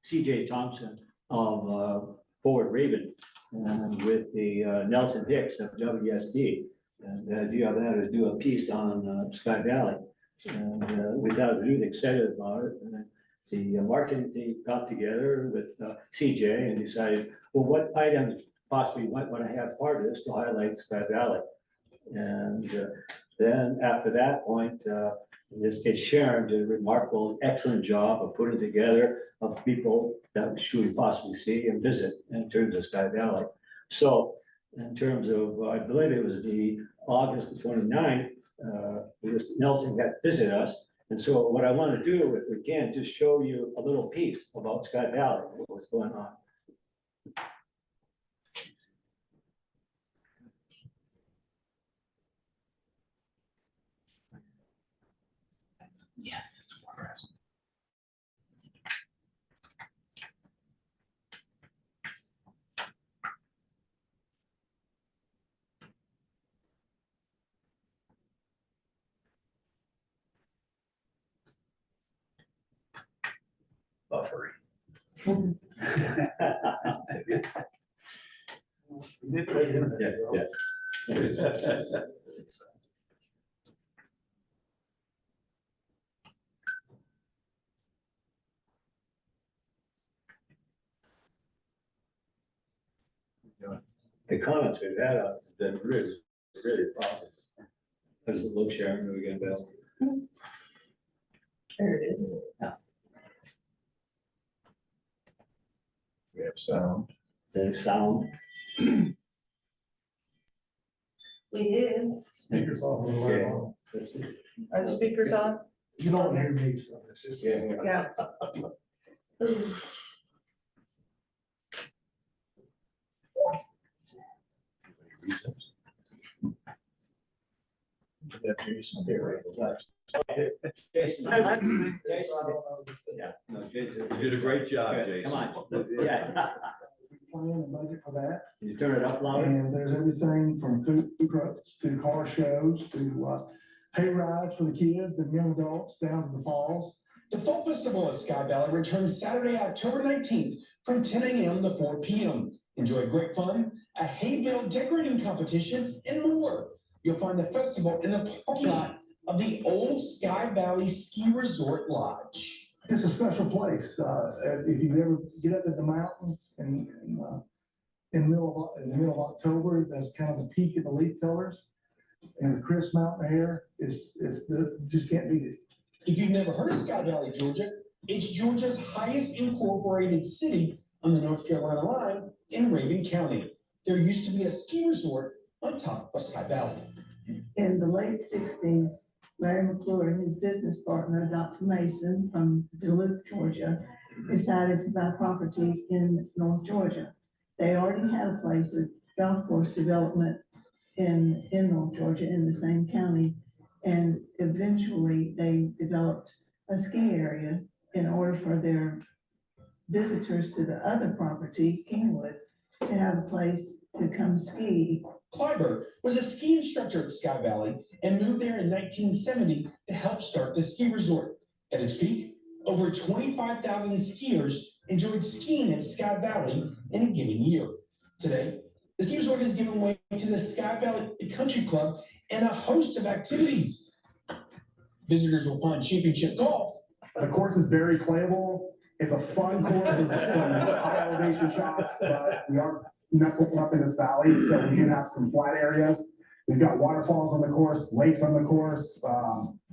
Speaker 13: CJ Thompson of Forward Raven and with the Nelson Hicks of WSD. And the idea of that is do a piece on Sky Valley. And we thought really excited about it. And the marketing team got together with CJ and decided, well, what items possibly might want to have part of this to highlight Sky Valley. And then after that point, in this case, Sharon did a remarkable, excellent job of putting together of people that should we possibly see and visit in terms of Sky Valley. So in terms of, I believe it was the August the 29th, Nelson got to visit us. And so what I want to do, if we can, just show you a little piece about Sky Valley, what's going on.
Speaker 7: Yes. Buffering. Yeah.
Speaker 13: The comments we've had have been really, really positive. There's a look, Sharon, are we gonna build?
Speaker 1: There it is.
Speaker 2: We have sound.
Speaker 13: The sound.
Speaker 12: We did.
Speaker 8: Speakers off.
Speaker 13: Yeah.
Speaker 1: Are the speakers on?
Speaker 8: You don't hear me, so it's just.
Speaker 1: Yeah.
Speaker 13: Jason. Yeah, no, Jason.
Speaker 7: You did a great job,
Speaker 13: Good,
Speaker 7: Jason.
Speaker 13: come on, yeah.
Speaker 8: Plan and budget for that.
Speaker 13: Can you turn it up louder?
Speaker 8: And there's everything from food trucks to car shows to hay rides for the kids and young adults down to the falls.
Speaker 14: The Fall Festival at Sky Valley returns Saturday, October 19th from 10 a.m. to 4 p.m. Enjoy great fun, a hay bale decorating competition, and more. You'll find the festival in the parking lot of the old Sky Valley Ski Resort Lodge.
Speaker 8: It's a special place. If you ever get up in the mountains and in the middle of October, that's kind of the peak of the leaf colors. And the crisp mountain air just can't beat it.
Speaker 14: If you've never heard of Sky Valley, Georgia, it's Georgia's highest incorporated city on the North Carolina line in Raven County. There used to be a ski resort on top of Sky Valley.
Speaker 15: In the late 60s, Larry McClure and his business partner, Dr. Mason from Duluth, Georgia, decided to buy property in North Georgia. They already had a place, a golf course development in North Georgia in the same county. And eventually they developed a ski area in order for their visitors to the other property, Kingwood, to have a place to come ski.
Speaker 14: Clyburn was a ski instructor at Sky Valley and moved there in 1970 to help start the ski resort. At its peak, over 25,000 skiers enjoyed skiing at Sky Valley in a given year. Today, the ski resort has given way to the Sky Valley Country Club and a host of activities. Visitors will find championship golf.
Speaker 16: The course is very playable. It's a fun course. There's some high elevation shots, but we aren't nestled up in this valley, so we do have some flat areas. We've got waterfalls on the course, lakes on the course,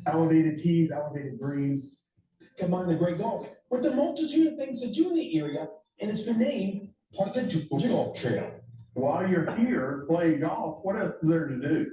Speaker 16: elevated tees, elevated greens.
Speaker 14: Combine the great golf with the multitude of things to do in the area, and it's been named part of the Georgia Golf Trail.
Speaker 16: While you're here playing golf, what else is there to do?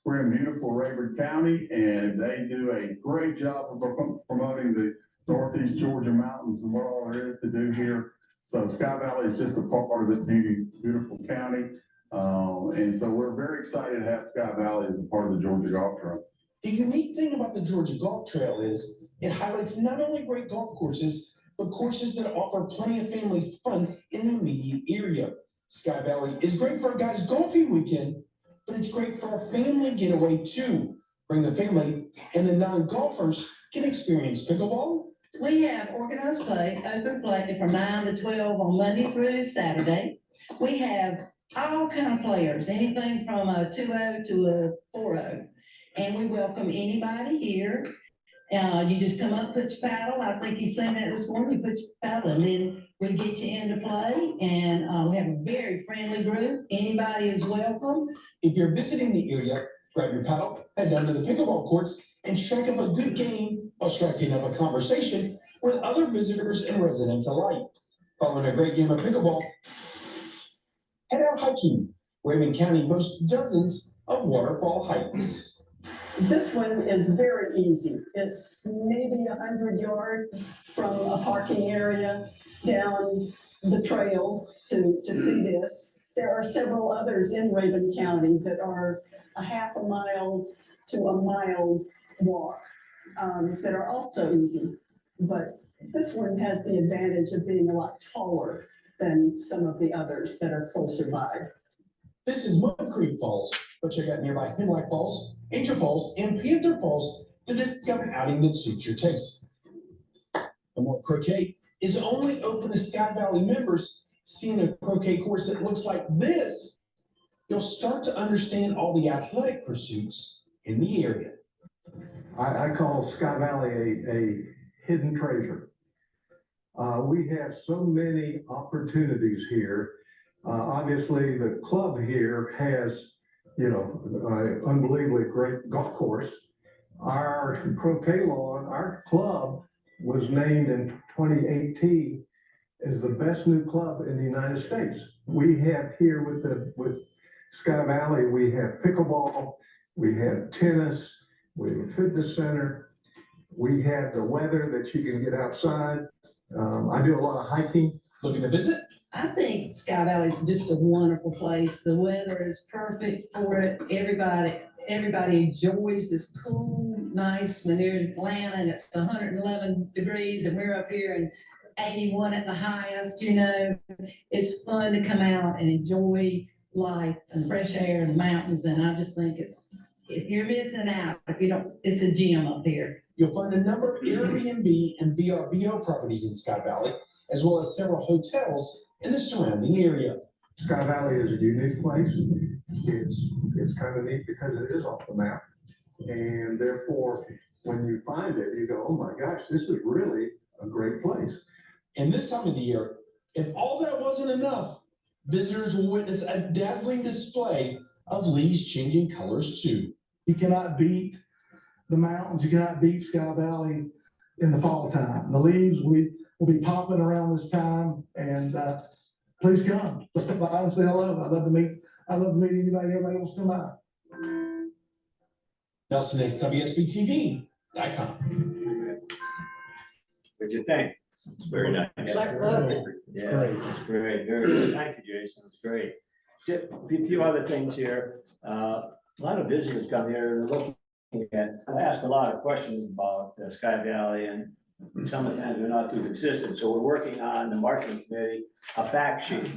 Speaker 16: We're in beautiful Rayburn County, and they do a great job of promoting the Northeast Georgia mountains and what all there is to do here. So Sky Valley is just a part of this beautiful county. And so we're very excited to have Sky Valley as a part of the Georgia Golf Trail.
Speaker 14: The unique thing about the Georgia Golf Trail is it highlights not only great golf courses, but courses that offer plenty of family fun in the immediate area. Sky Valley is great for a guy's golfing weekend, but it's great for a family getaway too. Bring the family and the non-golfers can experience pickleball.
Speaker 15: We have organized play, open play from 9 to 12 on Monday through Saturday. We have all kind of players, anything from a 2-0 to a 4-0. And we welcome anybody here. You just come up, put your paddle. I think he's saying that this morning. You put your paddle and then we get you into play. And we have a very friendly group. Anybody is welcome.
Speaker 14: If you're visiting the area, grab your paddle, head down to the pickleball courts, and strike up a good game while striking up a conversation with other visitors and residents alike. Following a great game of pickleball, head out hiking. Raymond County boasts dozens of waterfall hikes.
Speaker 17: This one is very easy. It's maybe 100 yards from a parking area down the trail to see this. There are several others in Raven County that are a half a mile to a mile walk that are also easy. But this one has the advantage of being a lot taller than some of the others that are closer by.
Speaker 14: This is Mud Creek Falls, but check out nearby Hemlock Falls, Angel Falls, and Panther Falls to discover an outing that suits your taste. The more croquet is only open to Sky Valley members. Seeing a croquet course that looks like this, you'll start to understand all the athletic pursuits in the area.
Speaker 18: I call Sky Valley a hidden treasure. We have so many opportunities here. Obviously, the club here has, an unbelievably great golf course. Our croquet lawn, our club was named in 2018 as the best new club in the United States. We have here with Sky Valley, we have pickleball, we have tennis, we have a fitness center, we have the weather that you can get outside. I do a lot of hiking.
Speaker 14: Looking to visit?
Speaker 15: I think Sky Valley is just a wonderful place. The weather is perfect for it. Everybody enjoys this cool, nice, when they're in Atlanta and it's 111 degrees and we're up here and 81 at the highest, It's fun to come out and enjoy life and fresh air and mountains. And I just think if you're missing out, if you don't, it's a gem up here.
Speaker 14: You'll find a number of Airbnb and VRBO properties in Sky Valley, as well as several hotels in the surrounding area.
Speaker 18: Sky Valley is a unique place. It's kind of neat because it is off the map. And therefore, when you find it, you go, oh my gosh, this is really a great place.
Speaker 14: And this time of the year, if all that wasn't enough, visitors will witness a dazzling display of leaves changing colors too.
Speaker 8: You cannot beat the mountains. You cannot beat Sky Valley in the fall time. The leaves will be popping around this time, and please come. Let's stop by and say hello. I'd love to meet anybody. Everybody wants to come by.
Speaker 14: Nelson X, WSBTV.com.
Speaker 13: What'd you think?
Speaker 7: It's very nice.
Speaker 13: Yeah, it's great, very good. Thank you, Jason, it's great. Just a few other things here. A lot of visitors come here and looking at, I asked a lot of questions about Sky Valley, and some of the times they're not too consistent. So we're working on the marketing committee, a fact sheet.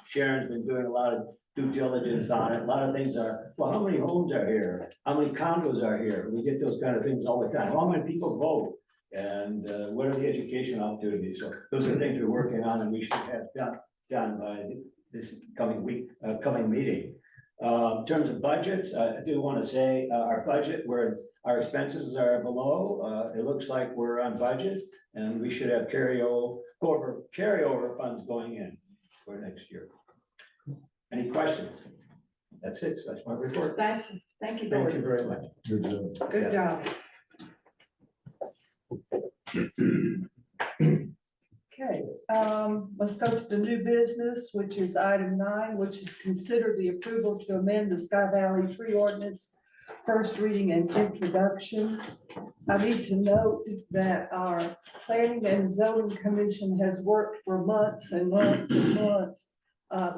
Speaker 13: Sharon's been doing a lot of due diligence on it. A lot of things are, well, how many homes are here? How many condos are here? We get those kind of things all the time. How many people vote? And what are the education opportunities? So those are the things we're working on and we should have done by this coming week, coming meeting. In terms of budgets, I do want to say our budget, where our expenses are below, it looks like we're on budget and we should have carryover funds going in for next year. Any questions? That's it. That's my report.
Speaker 1: Thank you,
Speaker 13: Thank you
Speaker 1: Gordon.
Speaker 13: very much.
Speaker 1: Good job. Okay, let's go to the new business, which is item 9, which is consider the approval to amend the Sky Valley tree ordinance, first reading and introduction. I need to note that our Planning and Zoning Commission has worked for months and months and months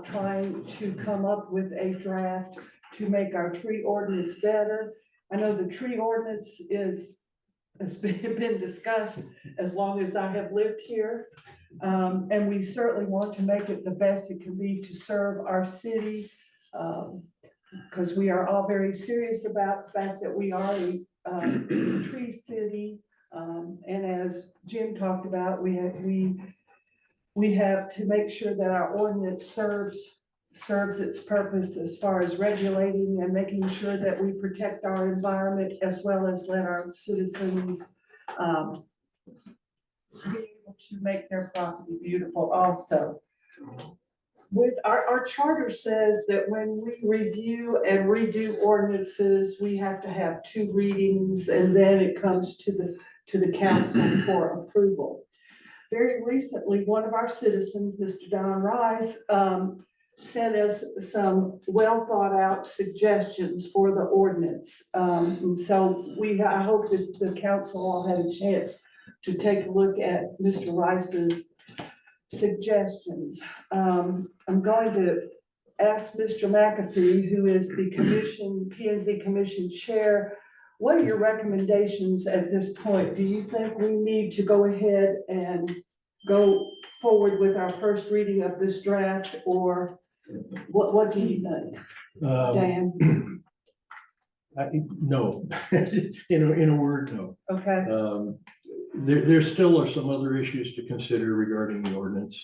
Speaker 1: trying to come up with a draft to make our tree ordinance better. I know the tree ordinance has been discussed as long as I have lived here. And we certainly want to make it the best it can be to serve our city. Because we are all very serious about the fact that we are a tree city. And as Jim talked about, we have to make sure that our ordinance serves its purpose as far as regulating and making sure that we protect our environment as well as let our citizens be able to make their property beautiful also. With our charter says that when we review and redo ordinances, we have to have 2 readings and then it comes to the council for approval. Very recently, one of our citizens, Mr. Don Rice, sent us some well thought out suggestions for the ordinance. And so I hope that the council all had a chance to take a look at Mr. Rice's suggestions. I'm going to ask Mr. McAfee, who is the P&Z Commission Chair, what are your recommendations at this point? Do you think we need to go ahead and go forward with our first reading of this draft, or what do you think, Dan?
Speaker 9: No, in a word, no.
Speaker 1: Okay.
Speaker 9: There still are some other issues to consider regarding the ordinance.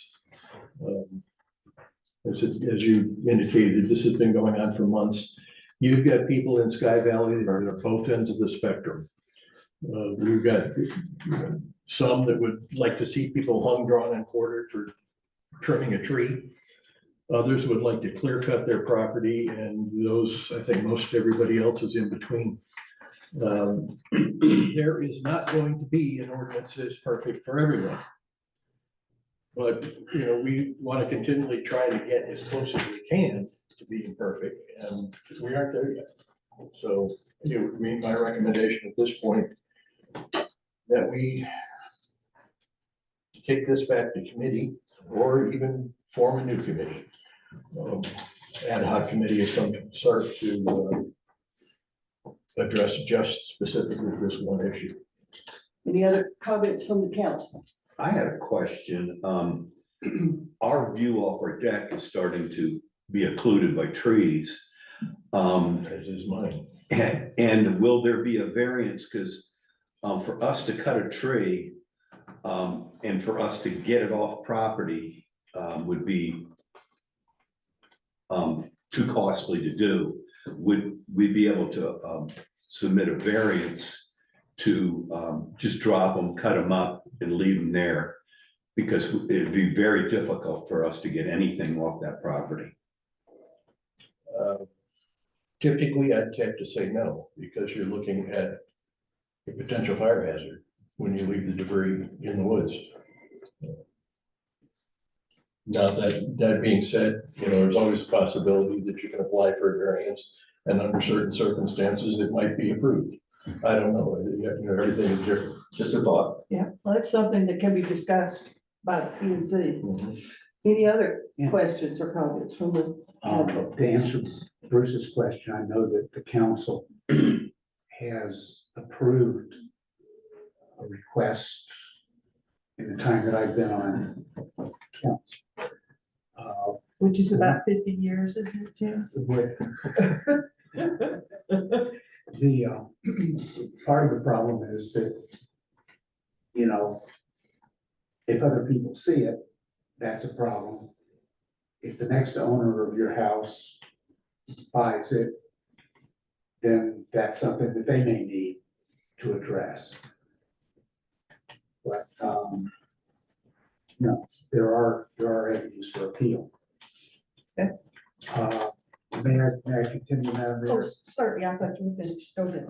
Speaker 9: As you indicated, this has been going on for months. You've got people in Sky Valley that are at both ends of the spectrum. We've got some that would like to see people hung, drawn, and quartered for trimming a tree. Others would like to clear cut their property, and those, I think most everybody else is in between. There is not going to be an ordinance that's perfect for everyone. But, we want to continually try to get as close as we can to being perfect, and we aren't there yet. So it would be my recommendation at this point that we take this back to committee or even form a new committee. Ad hoc committee of some sort to address just specifically this one issue.
Speaker 1: Any other comments from the council?
Speaker 7: I had a question. Our view off our deck is starting to be occluded by trees.
Speaker 9: As is mine.
Speaker 7: And will there be a variance? Because for us to cut a tree and for us to get it off property would be too costly to do. Would we be able to submit a variance to just drop them, cut them up and leave them there? Because it'd be very difficult for us to get anything off that property.
Speaker 9: Typically, I'd have to say no, because you're looking at a potential fire hazard when you leave the debris in the woods. Now, that being said, there's always a possibility that you can apply for a variance, and under certain circumstances, it might be approved. I don't know, everything is different, just a thought.
Speaker 1: Yeah, well, that's something that can be discussed by the P&Z. Any other questions or comments from the council?
Speaker 3: To answer Bruce's question, I know that the council has approved a request in the time that I've been on council.
Speaker 1: Which is about 50 years, isn't it, Jim?
Speaker 3: The part of the problem is that
Speaker 19: you know, if other people see it, that's a problem. If the next owner of your house buys it, then that's something that they may need to address. But, no, there are avenues for appeal.
Speaker 1: Okay.
Speaker 19: May I continue, Madam Mayor?
Speaker 1: Oh, sorry, I thought you were finished. Go ahead.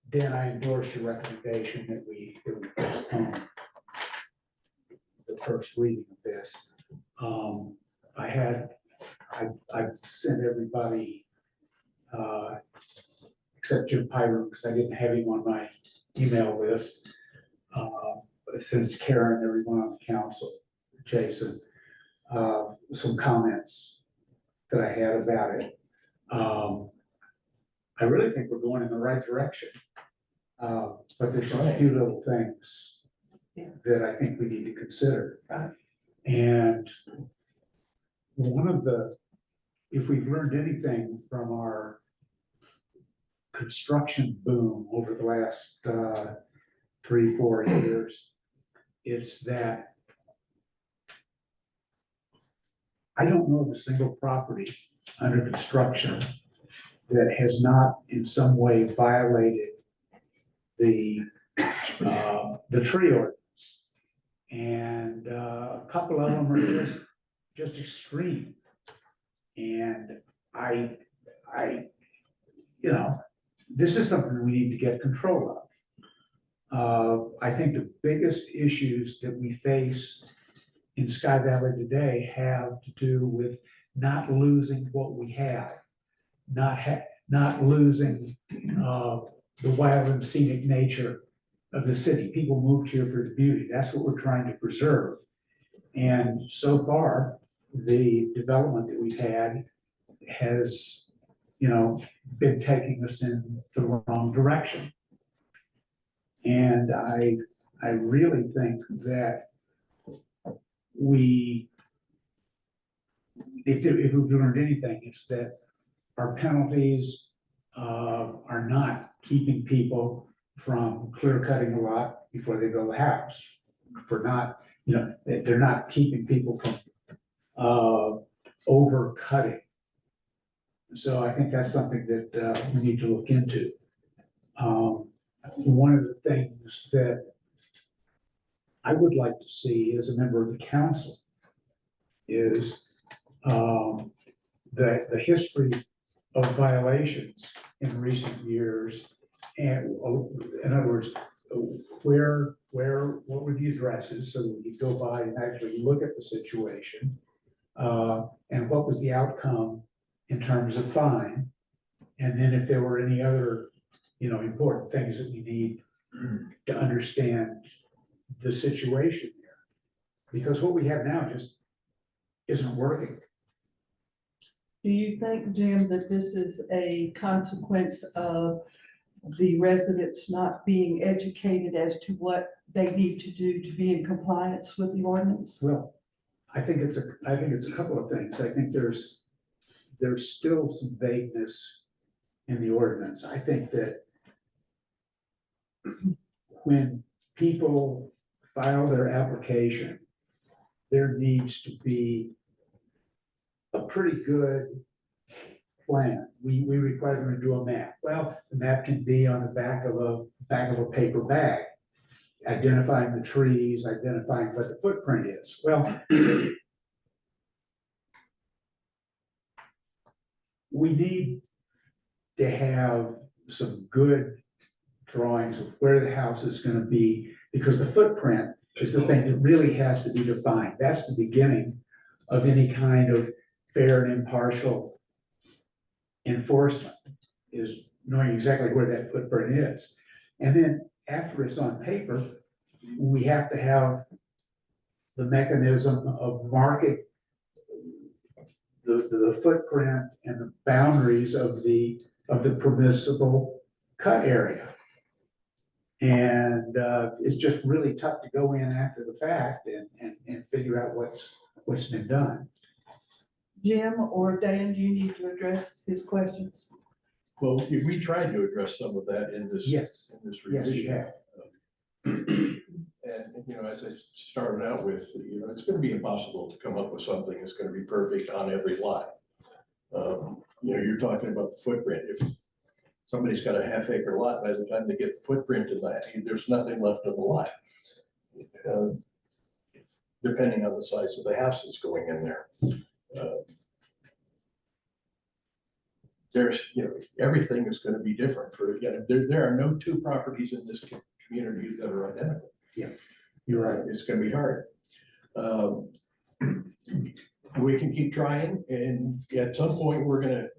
Speaker 19: Dan, I endorse your recommendation that we postpone the first reading of this. I've sent everybody, except Jim Pyron, because I didn't have him on my email list. Since Karen, everyone on the council, Jason, some comments that I had about it. I really think we're going in the right direction. But there's just a few little things that I think we need to consider. And one of if we've learned anything from our construction boom over the last 3-4 years, it's that I don't know of a single property under construction that has not in some way violated the tree ordinance. And a couple of them are just extreme. And you know, this is something we need to get control of. I think the biggest issues that we face in Sky Valley today have to do with not losing what we have, not losing the wild and scenic nature of the city. People moved here for the beauty. That's what we're trying to preserve. And so far, the development that we've had has, you know, been taking us in the wrong direction. And I really think that if we've learned anything, it's that our penalties are not keeping people from clear cutting a lot before they build a house. For not, you know, they're not keeping people from over cutting. So I think that's something that we need to look into. One of the things that I would like to see as a member of the council is the history of violations in recent years. And in other words, what were the addresses, so we could go by and actually look at the situation, and what was the outcome in terms of fine, and then if there were any other, you know, important things that we need to understand the situation there, because what we have now just isn't working.
Speaker 1: Do you think, Jim, that this is a consequence of the residents not being educated as to what they need to do to be in compliance with the ordinance?
Speaker 19: Well, I think it's a couple of things. I think there's still some vagueness in the ordinance. I think that when people file their application, there needs to be a pretty good plan. We require them to do a map. Well, the map can be on the back of a paper bag, identifying the trees, identifying what the footprint is. Well, we need to have some good drawings of where the house is going to be, because the footprint is the thing that really has to be defined. That's the beginning of any kind of fair and impartial enforcement, is knowing exactly where that footprint is. And then after it's on paper, we have to have the mechanism of marking the footprint and the boundaries of the permissible cut area. And it's just really tough to go in after the fact and figure out what's been done.
Speaker 1: Jim or Dan, do you need to address his questions?
Speaker 9: Well, we tried to address some of that in this.
Speaker 19: Yes.
Speaker 9: In this
Speaker 19: Yes, you
Speaker 9: revision.
Speaker 19: have.
Speaker 9: And, you know, as I started out with, you know, it's gonna be impossible to come up with something that's gonna be perfect on every lot. You know, you're talking about the footprint. If somebody's got a half-acre lot, by the time they get the footprint of that, there's nothing left of the lot. Depending on the size of the house that's going in there. There's, you know, everything is gonna be different for, you know, there are no two properties in this community that are identical.
Speaker 19: Yeah, you're right.
Speaker 9: It's gonna be hard. We can keep trying, and at some point, we're gonna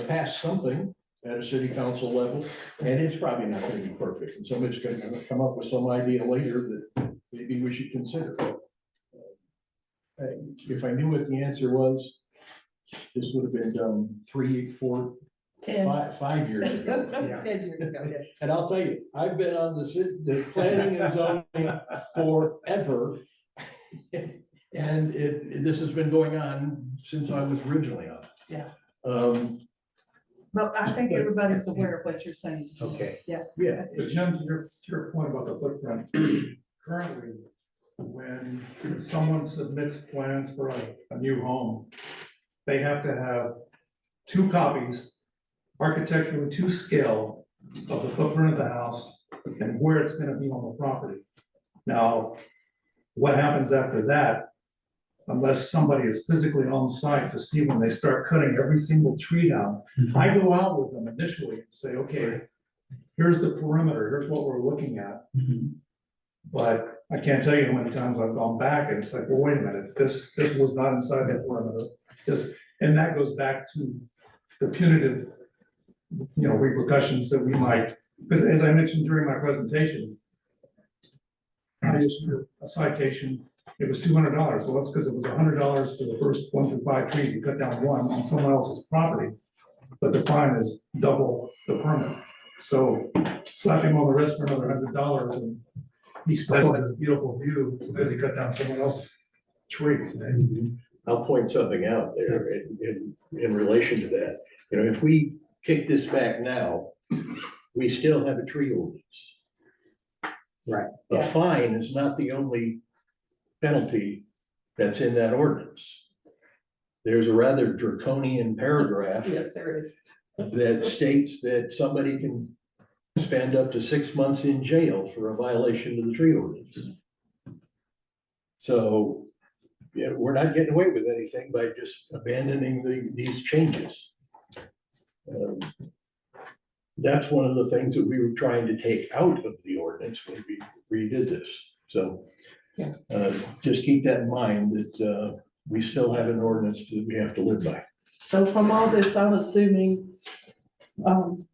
Speaker 9: pass something at a city council level, and it's probably not gonna be perfect, and somebody's gonna come up with some idea later that maybe we should consider. If I knew what the answer was, this would have been done 3, 4, 5 years ago.
Speaker 1: 10 years ago, yes.
Speaker 9: And I'll tell you, I've been on the planning and zoning forever. And this has been going on since I was originally on.
Speaker 1: Yeah.
Speaker 9: But
Speaker 1: I think everybody's aware of what you're saying.
Speaker 19: Okay.
Speaker 1: Yeah.
Speaker 9: Yeah.
Speaker 5: But Jim, to your point about the footprint, currently, when someone submits plans for a new home, they have to have 2 copies, architecturally to scale, of the footprint of the house and where it's gonna be on the property. Now, what happens after that, unless somebody is physically on site to see when they start cutting every single tree down, I go out with them initially and say, okay, here's the perimeter, here's what we're looking at. But I can't tell you how many times I've gone back and it's like, well, wait a minute, this was not inside that perimeter. And that goes back to the punitive, you know, repercussions that we might, because as I mentioned during my presentation, I issued a citation, it was $200. Well, that's because it was $100 for the first 1 through 5 trees. You cut down 1 on someone else's property. But the fine is double the permit. So slap him on the wrist for another $100 and he still has a beautiful view because he cut down someone else's tree.
Speaker 9: I'll point something out there in relation to that. You know, if we kick this back now, we still have a tree ordinance.
Speaker 19: Right.
Speaker 9: A fine is not the only penalty that's in that ordinance. There's a rather draconian paragraph
Speaker 1: Yes, there is.
Speaker 9: that states that somebody can spend up to 6 months in jail for a violation of the tree ordinance. So, yeah, we're not getting away with anything by just abandoning these changes. That's one of the things that we were trying to take out of the ordinance when we redid this. So just keep that in mind that we still have an ordinance that we have to live by.
Speaker 1: So from all this, I'm assuming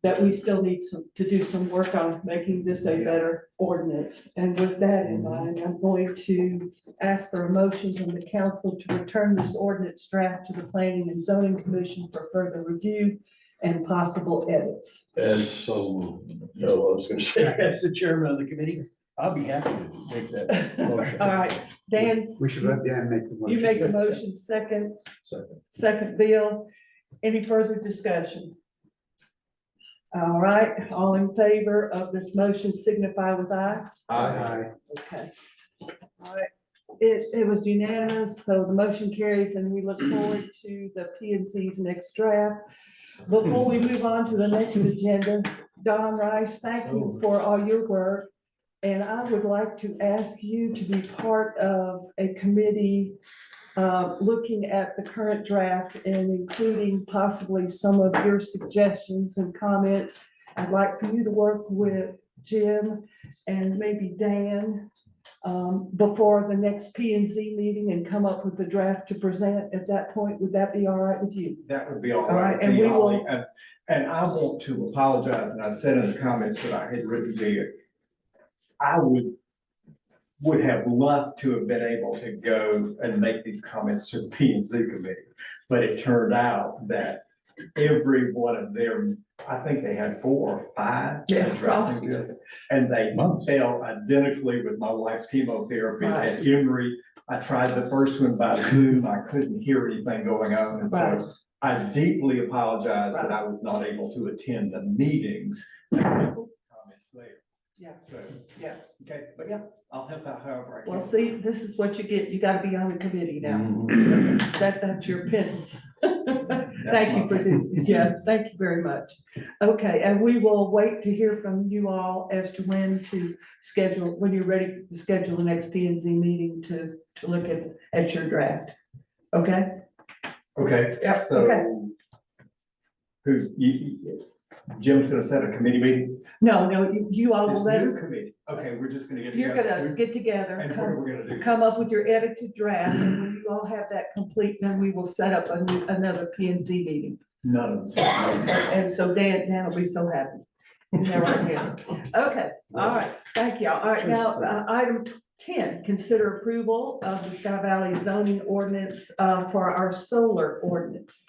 Speaker 1: that we still need to do some work on making this a better ordinance. And with that in mind, I'm going to ask for a motion from the council to return this ordinance draft to the Planning and Zoning Commission for further review and possible edits.
Speaker 9: As so, no, I was gonna say, as the chairman of the committee, I'll be happy to make that motion.
Speaker 1: All right, Dan,
Speaker 19: We should let Dan make the motion.
Speaker 1: you make the motion second. Second, Bill. Any further discussion? All right, all in favor of this motion signify with aye.
Speaker 19: Aye.
Speaker 1: Okay. All right, it was unanimous, so the motion carries and we look forward to the P and Z's next draft. Before we move on to the next agenda, Don Rice, thank you for all your work. And I would like to ask you to be part of a committee looking at the current draft and including possibly some of your suggestions and comments. I'd like for you to work with Jim and maybe Dan before the next P and Z meeting and come up with the draft to present at that point. Would that be all right with you?
Speaker 20: That would be all
Speaker 1: All right,
Speaker 20: right.
Speaker 1: and we will-
Speaker 20: And I want to apologize, and I said in the comments that I had written to you, I would have loved to have been able to go and make these comments to the P and Z committee. But it turned out that every one of them, I think they had 4 or 5 addressing this. And they fell identically with my wife's chemotherapy at Emory. I tried the first one by Zoom. I couldn't hear anything going on. And so I deeply apologize that I was not able to attend the meetings. And comments there.
Speaker 1: Yeah.
Speaker 20: So,
Speaker 1: Yeah.
Speaker 20: okay, but yeah, I'll help out however I can.
Speaker 1: Well, see, this is what you get. You gotta be on the committee now. That's your penance. Thank you for this. Yeah, thank you very much. Okay, and we will wait to hear from you all as to when to schedule, when you're ready to schedule the next P and Z meeting to look at your draft. Okay?
Speaker 20: Okay,
Speaker 1: Yep, okay.
Speaker 20: so Jim's gonna set a committee meeting?
Speaker 1: No, you all
Speaker 20: This
Speaker 1: let
Speaker 20: new
Speaker 1: us,
Speaker 20: committee, okay, we're just gonna get
Speaker 1: you're
Speaker 20: together.
Speaker 1: gonna get together,
Speaker 20: And what are we gonna do?
Speaker 1: come up with your edited draft, and when you all have that complete, then we will set up another P and Z meeting.
Speaker 20: None of us.
Speaker 1: And so Dan will be so happy. Isn't that right, Dan? Okay, all right, thank you. All right, now, item 10, consider approval of the Sky Valley zoning ordinance for our solar ordinance.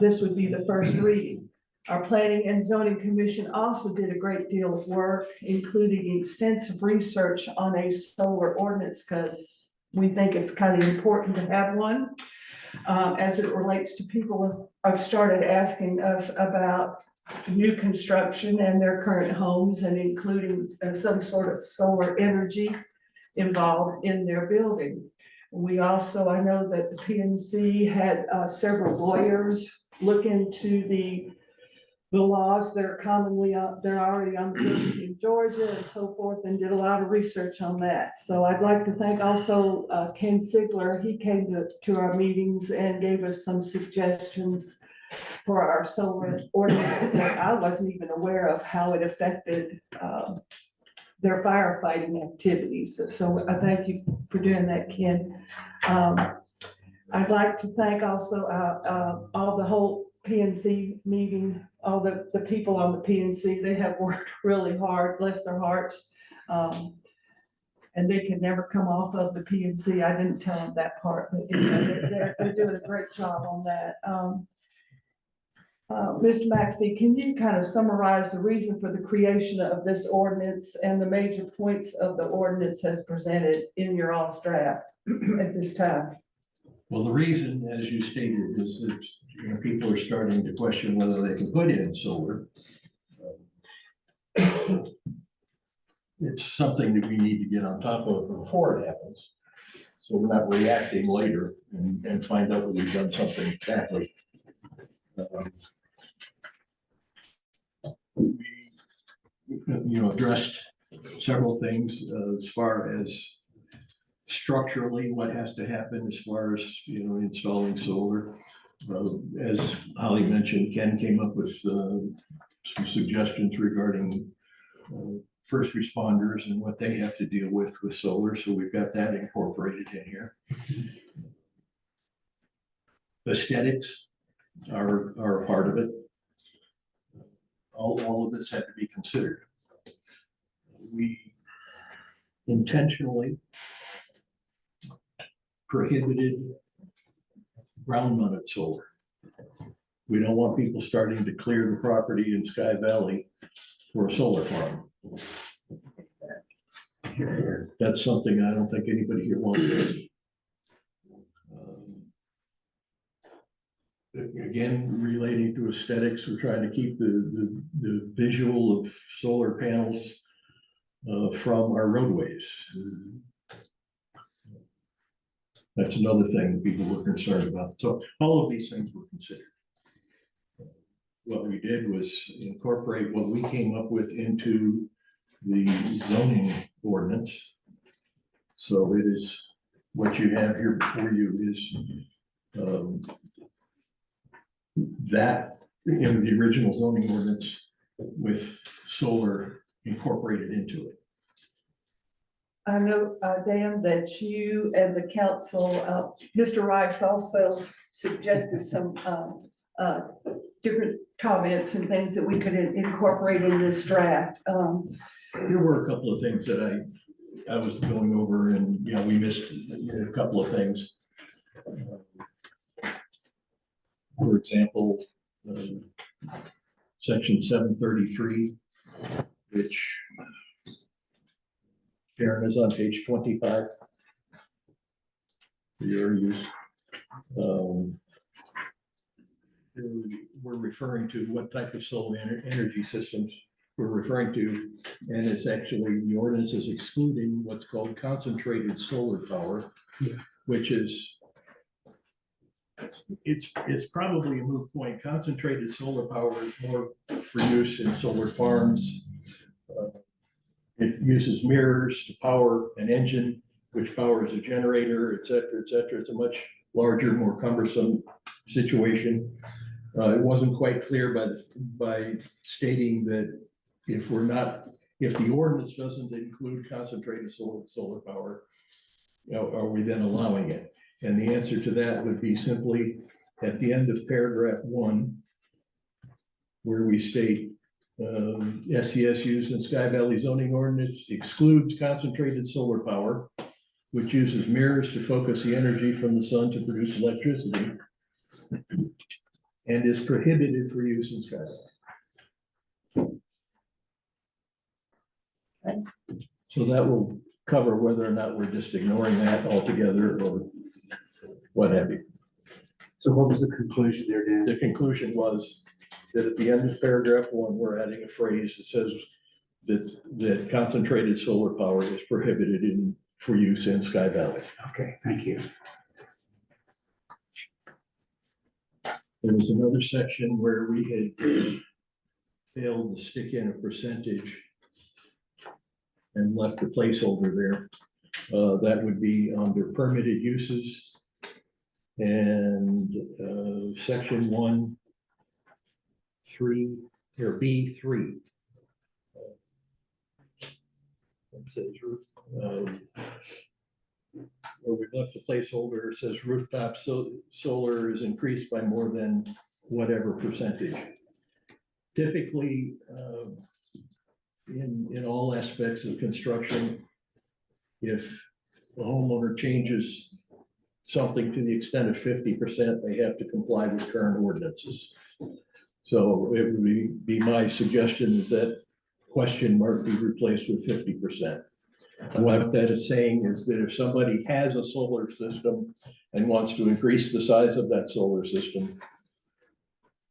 Speaker 1: This would be the first reading. Our Planning and Zoning Commission also did a great deal of work, including extensive research on a solar ordinance, because we think it's kind of important to have one. As it relates to people who have started asking us about new construction and their current homes, and including some sort of solar energy involved in their building. We also, I know that the PNC had several lawyers look into the laws that are commonly, they're already on the books in Georgia and so forth, and did a lot of research on that. So I'd like to thank also Ken Sigler. He came to our meetings and gave us some suggestions for our solar ordinance that I wasn't even aware of how it affected their firefighting activities. So I thank you for doing that, Ken. I'd like to thank also all the whole PNC meeting, all the people on the PNC. They have worked really hard, bless their hearts. And they can never come off of the PNC. I didn't tell them that part, but they're doing a great job on that. Mr. McAfee, can you kind of summarize the reason for the creation of this ordinance and the major points of the ordinance as presented in your all's draft at this time?
Speaker 9: Well, the reason, as you stated, is that, you know, people are starting to question whether they can put in solar. It's something that we need to get on top of before it happens. So we're not reacting later and find out that we've done something badly. We, addressed several things as far as structurally what has to happen as far as, installing solar. As Holly mentioned, Ken came up with some suggestions regarding first responders and what they have to deal with solar. So we've got that incorporated in here. Aesthetics are a part of it. All of this had to be considered. We intentionally prohibited ground mounted solar. We don't want people starting to clear the property in Sky Valley for a solar farm. That's something I don't think anybody here wants. Again, relating to aesthetics, we're trying to keep the visual of solar panels from our roadways. That's another thing that people were concerned about. So all of these things were considered. What we did was incorporate what we came up with into the zoning ordinance. So it is, what you have here before you is that in the original zoning ordinance with solar incorporated into it.
Speaker 1: I know, Dan, that you and the council, Mr. Rice also suggested some different comments and things that we could incorporate in this draft.
Speaker 9: There were a couple of things that I was going over, and we missed a couple of things. For example, section 733, which Sharon is on page 25 for your use. we're referring to, what type of solar energy systems we're referring to. And it's actually, the ordinance is excluding what's called concentrated solar power, which is, it's probably a moot point. Concentrated solar power is more for use in solar farms. It uses mirrors to power an engine, which powers a generator, et cetera, et cetera. It's a much larger, more cumbersome situation. It wasn't quite clear by stating that if the ordinance doesn't include concentrated solar power, are we then allowing it? And the answer to that would be simply at the end of paragraph 1, where we state SES used in Sky Valley zoning ordinance excludes concentrated solar power, which uses mirrors to focus the energy from the sun to produce electricity, and is prohibited for use in Sky Valley. So that will cover whether or not we're just ignoring that altogether or what have you.
Speaker 19: So what was the conclusion there, Dan?
Speaker 9: The conclusion was that at the end of paragraph 1, we're adding a phrase that says that concentrated solar power is prohibited for use in Sky Valley.
Speaker 19: Okay, thank you.
Speaker 9: There was another section where we had failed to stick in a percentage and left the placeholder there. That would be under permitted uses and section 1, 3, or B3. It says where we left a placeholder, it says rooftop solar is increased by more than whatever percentage. Typically, in all aspects of construction, if the homeowner changes something to the extent of 50%, they have to comply with current ordinances. So it would be my suggestion that question mark be replaced with 50%. And what that is saying is that if somebody has a solar system and wants to increase the size of that solar system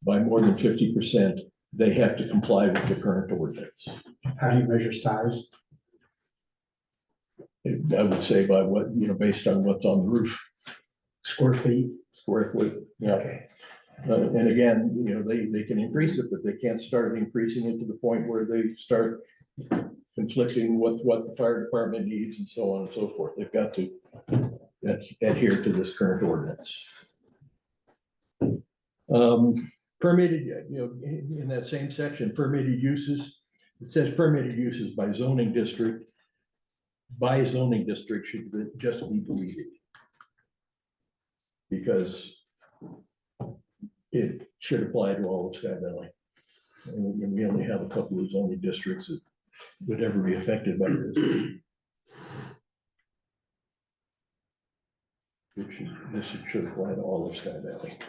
Speaker 9: by more than 50%, they have to comply with the current ordinance.
Speaker 19: How do you measure size?
Speaker 9: I would say by what, based on what's on the roof.
Speaker 19: Square feet?
Speaker 9: Square foot, yeah.
Speaker 19: Okay.
Speaker 9: And again, they can increase it, but they can't start increasing it to the point where they start conflicting with what the fire department needs and so on and so forth. They've got to adhere to this current ordinance. Permitted, in that same section, permitted uses, it says permitted uses by zoning district. By zoning district should just be deleted, because it should apply to all of Sky Valley. And we only have a couple of zoning districts that would ever be affected by this. This should apply to all of Sky Valley.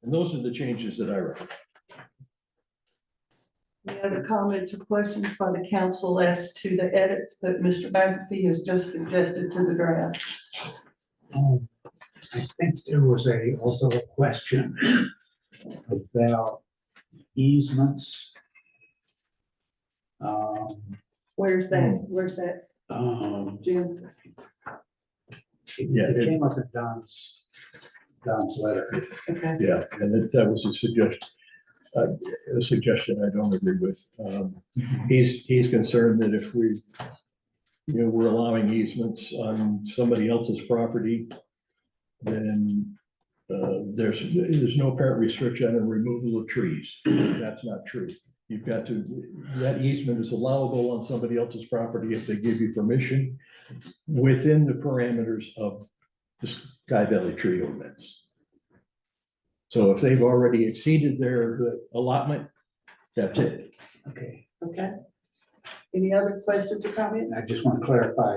Speaker 9: And those are the changes that I read.
Speaker 1: Any other comments or questions by the council as to the edits that Mr. McAfee has just suggested to the draft?
Speaker 19: I think there was also a question about easements.
Speaker 1: Where's that, Jim?
Speaker 19: It came up in Don's letter.
Speaker 1: Okay.
Speaker 9: Yeah, and that was a suggestion I don't agree with. He's concerned that if we're allowing easements on somebody else's property, then there's no apparent restriction on removal of trees. That's not true. You've got that easement is allowable on somebody else's property if they give you permission within the parameters of the Sky Valley tree ordinance. So if they've already exceeded their allotment, that's it.
Speaker 19: Okay.
Speaker 1: Okay. Any other questions or comments?
Speaker 19: I just want to clarify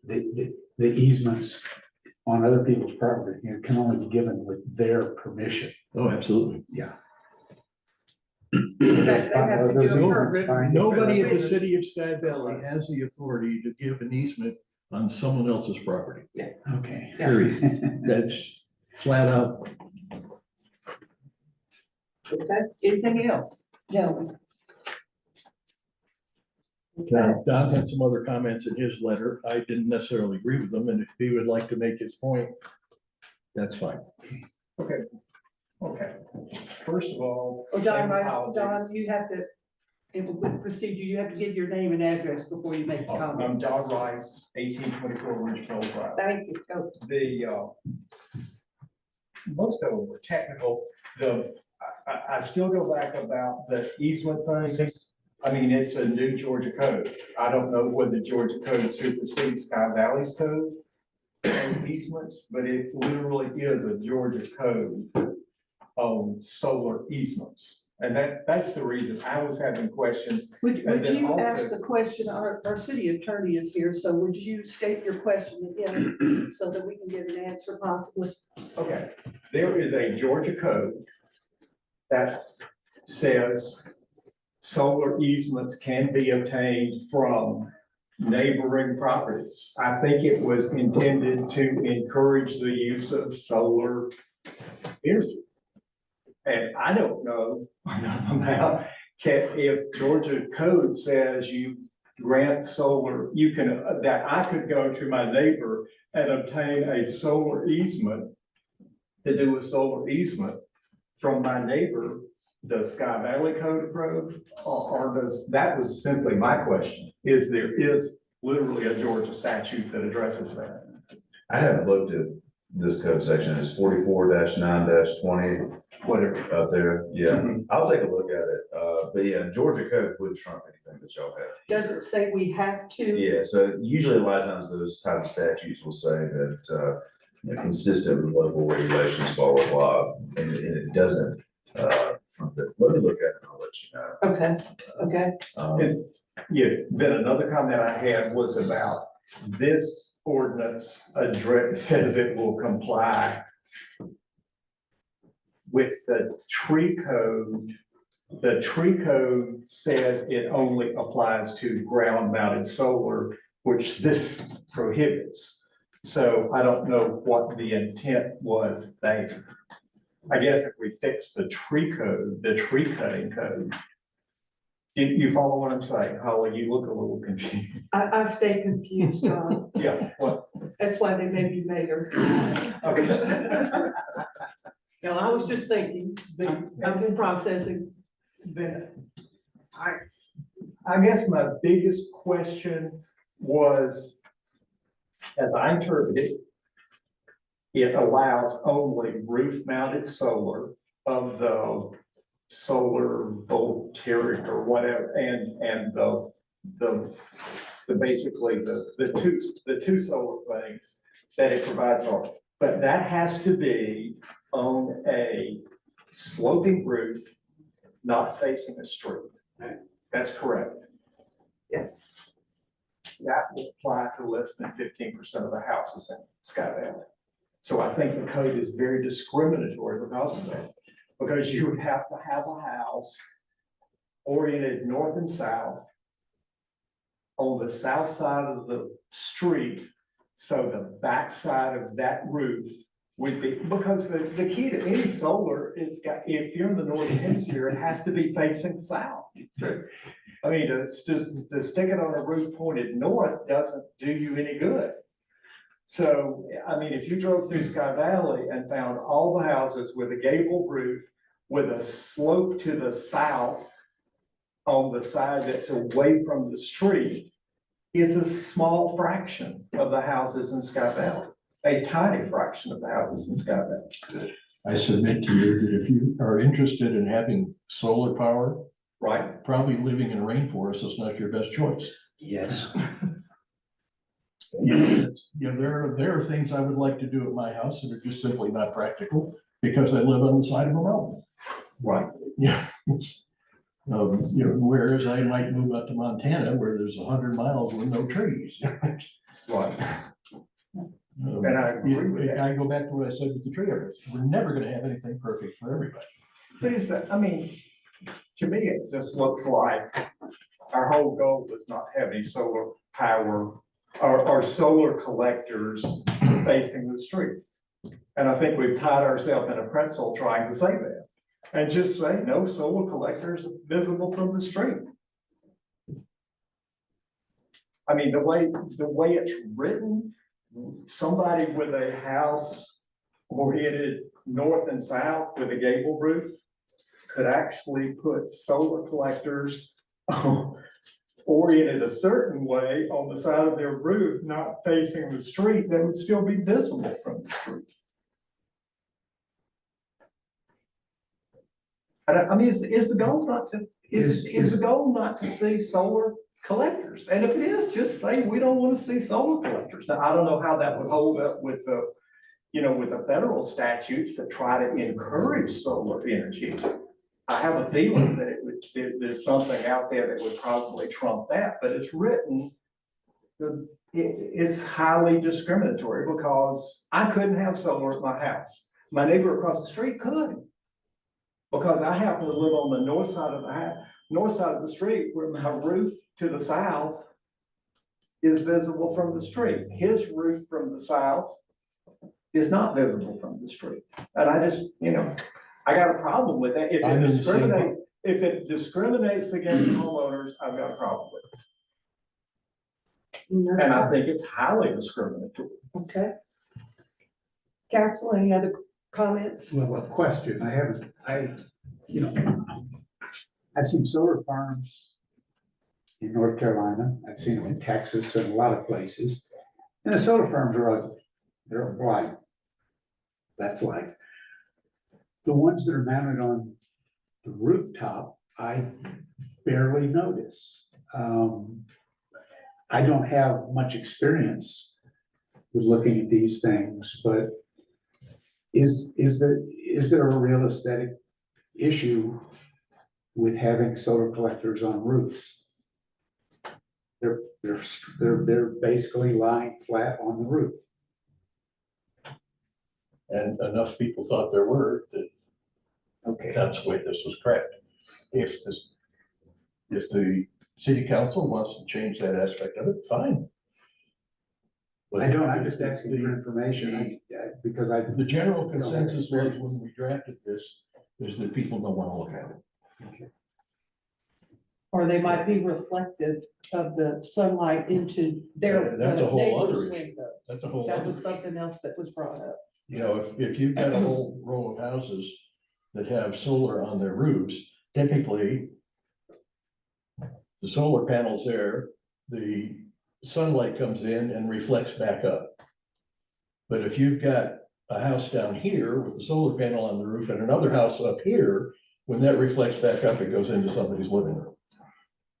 Speaker 19: that the easements on other people's property can only be given with their permission.
Speaker 9: Oh, absolutely.
Speaker 19: Yeah.
Speaker 9: Nobody at the city of Sky Valley has the authority to give an easement on someone else's property.
Speaker 19: Okay.
Speaker 9: Period. That's flat out.
Speaker 1: Okay, anything else?
Speaker 17: No.
Speaker 9: Don had some other comments in his letter. I didn't necessarily agree with them, and if he would like to make his point, that's fine.
Speaker 20: Okay, okay. First of all.
Speaker 1: Oh, Don,
Speaker 20: same apologies.
Speaker 1: Don, you have to, with procedure, you have to give your name and address before you make a comment.
Speaker 20: I'm Don Rice, 1824 Ridgeville Drive.
Speaker 1: Thank you. Go.
Speaker 20: Most of them were technical. I still go back about the easement things. I mean, it's a new Georgia code. I don't know whether Georgia code supersedes Sky Valley's code on easements, but it literally is a Georgia code on solar easements. And that's the reason I was having questions.
Speaker 1: Would
Speaker 20: And then
Speaker 1: you
Speaker 20: also-
Speaker 1: ask the question, our city attorney is here, so would you state your question again so that we can get an answer possibly?
Speaker 20: Okay, there is a Georgia code that says solar easements can be obtained from neighboring properties. I think it was intended to encourage the use of solar energy. And I don't know about, if Georgia code says you grant solar, you can, that I could go to my neighbor and obtain a solar easement to do a solar easement from my neighbor, does Sky Valley Code approve? Or does, that was simply my question, there is literally a Georgia statute that addresses that.
Speaker 3: I haven't looked at this code section. It's 44-9-20.
Speaker 20: Whatever.
Speaker 3: Up there, yeah,
Speaker 20: Mhm.
Speaker 3: I'll take a look at it, but yeah, Georgia code would trump anything that y'all have.
Speaker 1: Does it say we have to?
Speaker 3: Yeah, so usually a lot of times those type of statutes will say that, consistent with local regulations, blah, blah, blah, and it doesn't. Let me look at it and I'll let you know.
Speaker 1: Okay, okay.
Speaker 20: And, yeah, then another comment I had was about this ordinance says it will comply with the tree code. The tree code says it only applies to ground mounted solar, which this prohibits. So I don't know what the intent was there. I guess if we fix the tree code, the tree cutting code. You follow what I'm saying, Holly? You look a little confused.
Speaker 1: I stay confused, John.
Speaker 20: Yeah, what?
Speaker 1: That's why they made you mayor.
Speaker 20: Okay.
Speaker 1: No, I was just thinking, I've been processing.
Speaker 20: Then I guess my biggest question was, as I interpret it, it allows only roof mounted solar of the solar voltaic or whatever, and the basically the two solar things that it provides for. But that has to be on a sloping roof, not facing a street. That's correct.
Speaker 1: Yes.
Speaker 20: That will apply to less than 15% of the houses in Sky Valley. So I think the code is very discriminatory because of that. Because you would have to have a house oriented north and south on the south side of the street. So the back side of that roof would be, because the key to any solar is, if you're in the northern hemisphere, it has to be facing south. I mean, to stick it on a roof pointed north doesn't do you any good. So, I mean, if you drove through Sky Valley and found all the houses with a gable roof with a slope to the south on the side that's away from the street, is a small fraction of the houses in Sky Valley, a tiny fraction of the houses in Sky Valley.
Speaker 9: I submit to you that if you are interested in having solar power,
Speaker 20: right,
Speaker 9: probably living in a rainforest is not your best choice.
Speaker 20: Yes.
Speaker 9: There are things I would like to do at my house that are just simply not practical because I live on the side of a mountain.
Speaker 20: Right.
Speaker 9: Yeah. Whereas I might move out to Montana where there's 100 miles with no trees.
Speaker 20: Right. And I agree with that.
Speaker 9: I go back to what I said with the tree areas. We're never gonna have anything perfect for everybody.
Speaker 20: But is that, I mean, to me, it just looks like our whole goal was not have any solar power are solar collectors facing the street. And I think we've tied ourselves in a pretzel trying to say that. And just say, no solar collectors visible from the street. I mean, the way it's written, somebody with a house oriented north and south with a gable roof could actually put solar collectors oriented a certain way on the side of their roof, not facing the street, that would still be visible from the street. And I mean, is the goal not to, is the goal not to see solar collectors? And if it is, just say, we don't want to see solar collectors. Now, I don't know how that would hold up with the, you know, with the federal statutes that try to encourage solar energy. I have a feeling that there's something out there that would probably trump that, but it's written, it is highly discriminatory because I couldn't have solar at my house. My neighbor across the street could. Because I happen to live on the north side of the street where my roof to the south is visible from the street. His roof from the south is not visible from the street. And I just, you know, I got a problem with that. If it discriminates against homeowners, I've got a problem with it. And I think it's highly discriminatory.
Speaker 1: Okay. Council, any other comments?
Speaker 19: Well, a question, I've seen solar farms in North Carolina, I've seen them in Texas and a lot of places. And the solar farms are ugly, they're blind. That's life. The ones that are mounted on the rooftop, I barely notice. I don't have much experience with looking at these things, but is there a real aesthetic issue with having solar collectors on roofs? They're basically lying flat on the roof.
Speaker 9: And enough people thought there were that that's the way this was crafted. If the city council wants to change that aspect of it, fine. But
Speaker 19: I'm just asking for information, because
Speaker 9: the general consensus was when we drafted this, is that people don't want to look at it.
Speaker 1: Or they might be reflective of the sunlight into their.
Speaker 9: That's a whole
Speaker 1: neighbor's
Speaker 9: other issue.
Speaker 1: window.
Speaker 9: That's a whole
Speaker 1: That
Speaker 9: other
Speaker 1: was
Speaker 9: issue.
Speaker 1: something else that was brought up.
Speaker 9: You know, if you've got a whole row of houses that have solar on their roofs, typically the solar panels there, the sunlight comes in and reflects back up. But if you've got a house down here with the solar panel on the roof and another house up here, when that reflects back up, it goes into somebody's living room.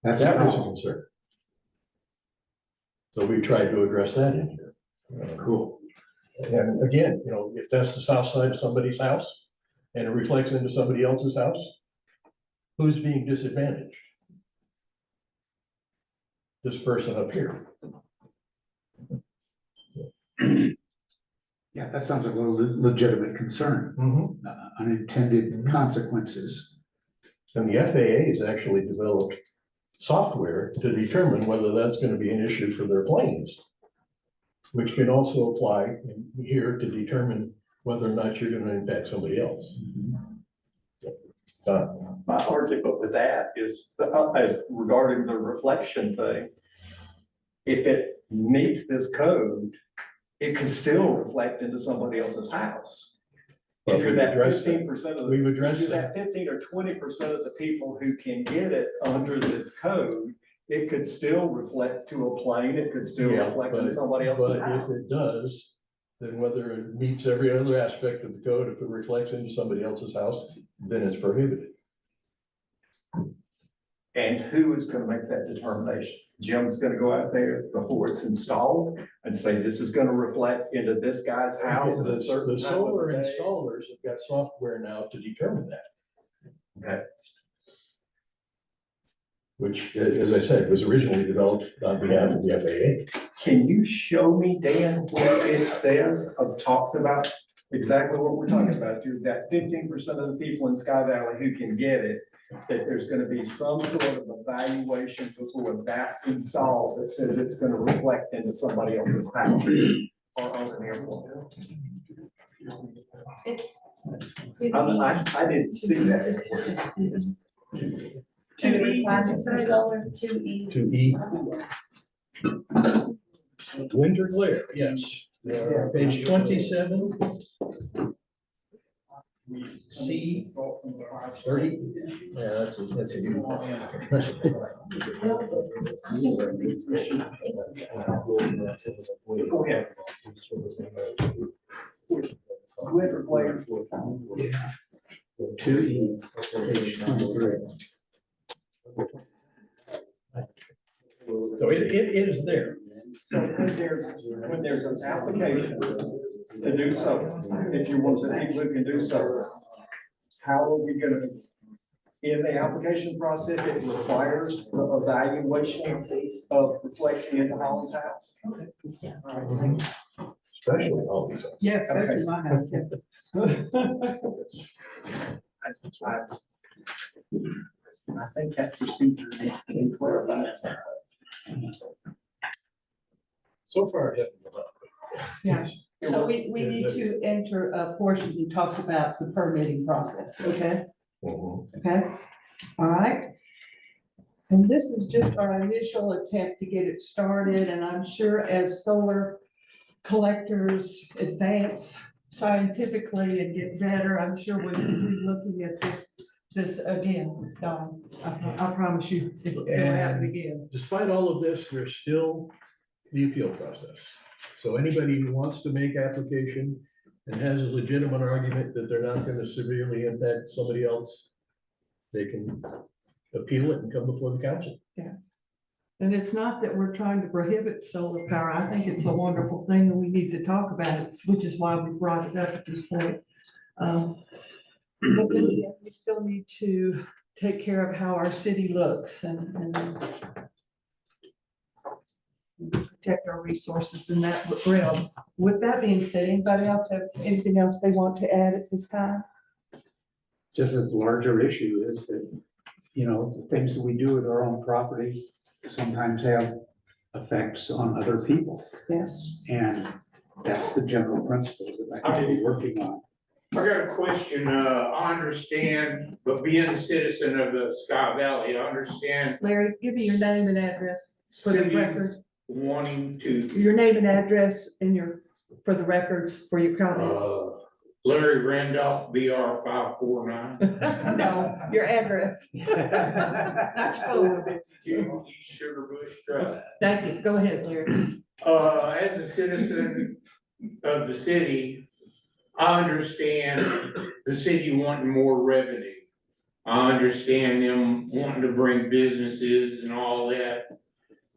Speaker 19: That
Speaker 9: was a concern. So we tried to address that in here.
Speaker 19: Cool.
Speaker 9: And again, you know, if that's the south side of somebody's house and it reflects into somebody else's house, who's being disadvantaged? This person up here.
Speaker 19: Yeah, that sounds like a legitimate concern, unintended consequences.
Speaker 9: And the FAA has actually developed software to determine whether that's going to be an issue for their planes, which can also apply in here to determine whether or not you're going to impact somebody else.
Speaker 20: My argument with that is, as regarding the reflection thing, if it meets this code, it can still reflect into somebody else's house.
Speaker 9: But
Speaker 20: If you're
Speaker 9: we've
Speaker 20: that
Speaker 9: addressed
Speaker 20: 15% of
Speaker 9: We've
Speaker 20: the,
Speaker 9: addressed
Speaker 20: if you're that 15 or 20% of the people who can get it under this code, it could still reflect to a plane, it could still
Speaker 9: Yeah,
Speaker 20: reflect
Speaker 9: but-
Speaker 20: in somebody else's
Speaker 9: But if
Speaker 20: house.
Speaker 9: it does, then whether it meets every other aspect of the code, if it reflects into somebody else's house, then it's prohibited.
Speaker 20: And who is gonna make that determination? Jim's gonna go out there before it's installed and say, this is gonna reflect into this guy's house at a certain
Speaker 9: The
Speaker 20: time of
Speaker 9: solar
Speaker 20: the day.
Speaker 9: installers have got software now to determine that.
Speaker 20: Okay.
Speaker 9: Which, as I said, was originally developed on behalf of the FAA.
Speaker 20: Can you show me, Dan, where it says, talks about exactly what we're talking about? You've got 15% of the people in Sky Valley who can get it, that there's gonna be some sort of evaluation before that's installed that says it's gonna reflect into somebody else's house or on an airport.
Speaker 12: It's.
Speaker 20: I didn't see that.
Speaker 12: Two requirements for solar, 2E.
Speaker 9: 2E. Winter glare, yes. Page 27. C 30. Yeah, that's a good one.
Speaker 20: Go ahead. Winter glare.
Speaker 9: 2E, page 23. So it is there.
Speaker 20: So when there's an application to do something, if you want to, people who can do something, how are we gonna, in the application process, it requires the evaluation of reflection into Holland's house?
Speaker 9: Especially all these.
Speaker 1: Yes, especially my house.
Speaker 20: I think that procedure needs to be clarified.
Speaker 9: So far, it hasn't been up.
Speaker 1: Yeah, so we need to enter a portion that talks about the permitting process, okay? Okay, all right. And this is just our initial attempt to get it started, and I'm sure as solar collectors advance scientifically and get better, I'm sure we'll be looking at this again, Don. I promise you, it'll happen again.
Speaker 9: Despite all of this, there's still the appeal process. So anybody who wants to make application and has a legitimate argument that they're not gonna severely impact somebody else, they can appeal it and come before the council.
Speaker 1: Yeah. And it's not that we're trying to prohibit solar power. I think it's a wonderful thing and we need to talk about it, which is why we brought it up at this point. But then again, we still need to take care of how our city looks and protect our resources in that realm. With that being said, anybody else have anything else they want to add at this time?
Speaker 19: Just as the larger issue is that, you know, the things that we do with our own property sometimes have effects on other people.
Speaker 1: Yes.
Speaker 19: And that's the general principle that I think we're working on.
Speaker 10: I got a question, I understand, but being a citizen of the Sky Valley, I understand
Speaker 1: Larry, give me your name and address for the record.
Speaker 10: cities wanting to,
Speaker 1: Your name and address for the records, for your comment.
Speaker 10: Larry Randolph, BR 549.
Speaker 1: No, your address. Not your phone number.
Speaker 10: 52 East Sugar Bush Drive.
Speaker 1: Thank you. Go ahead, Larry.
Speaker 10: As a citizen of the city, I understand the city wanting more revenue. I understand them wanting to bring businesses and all that.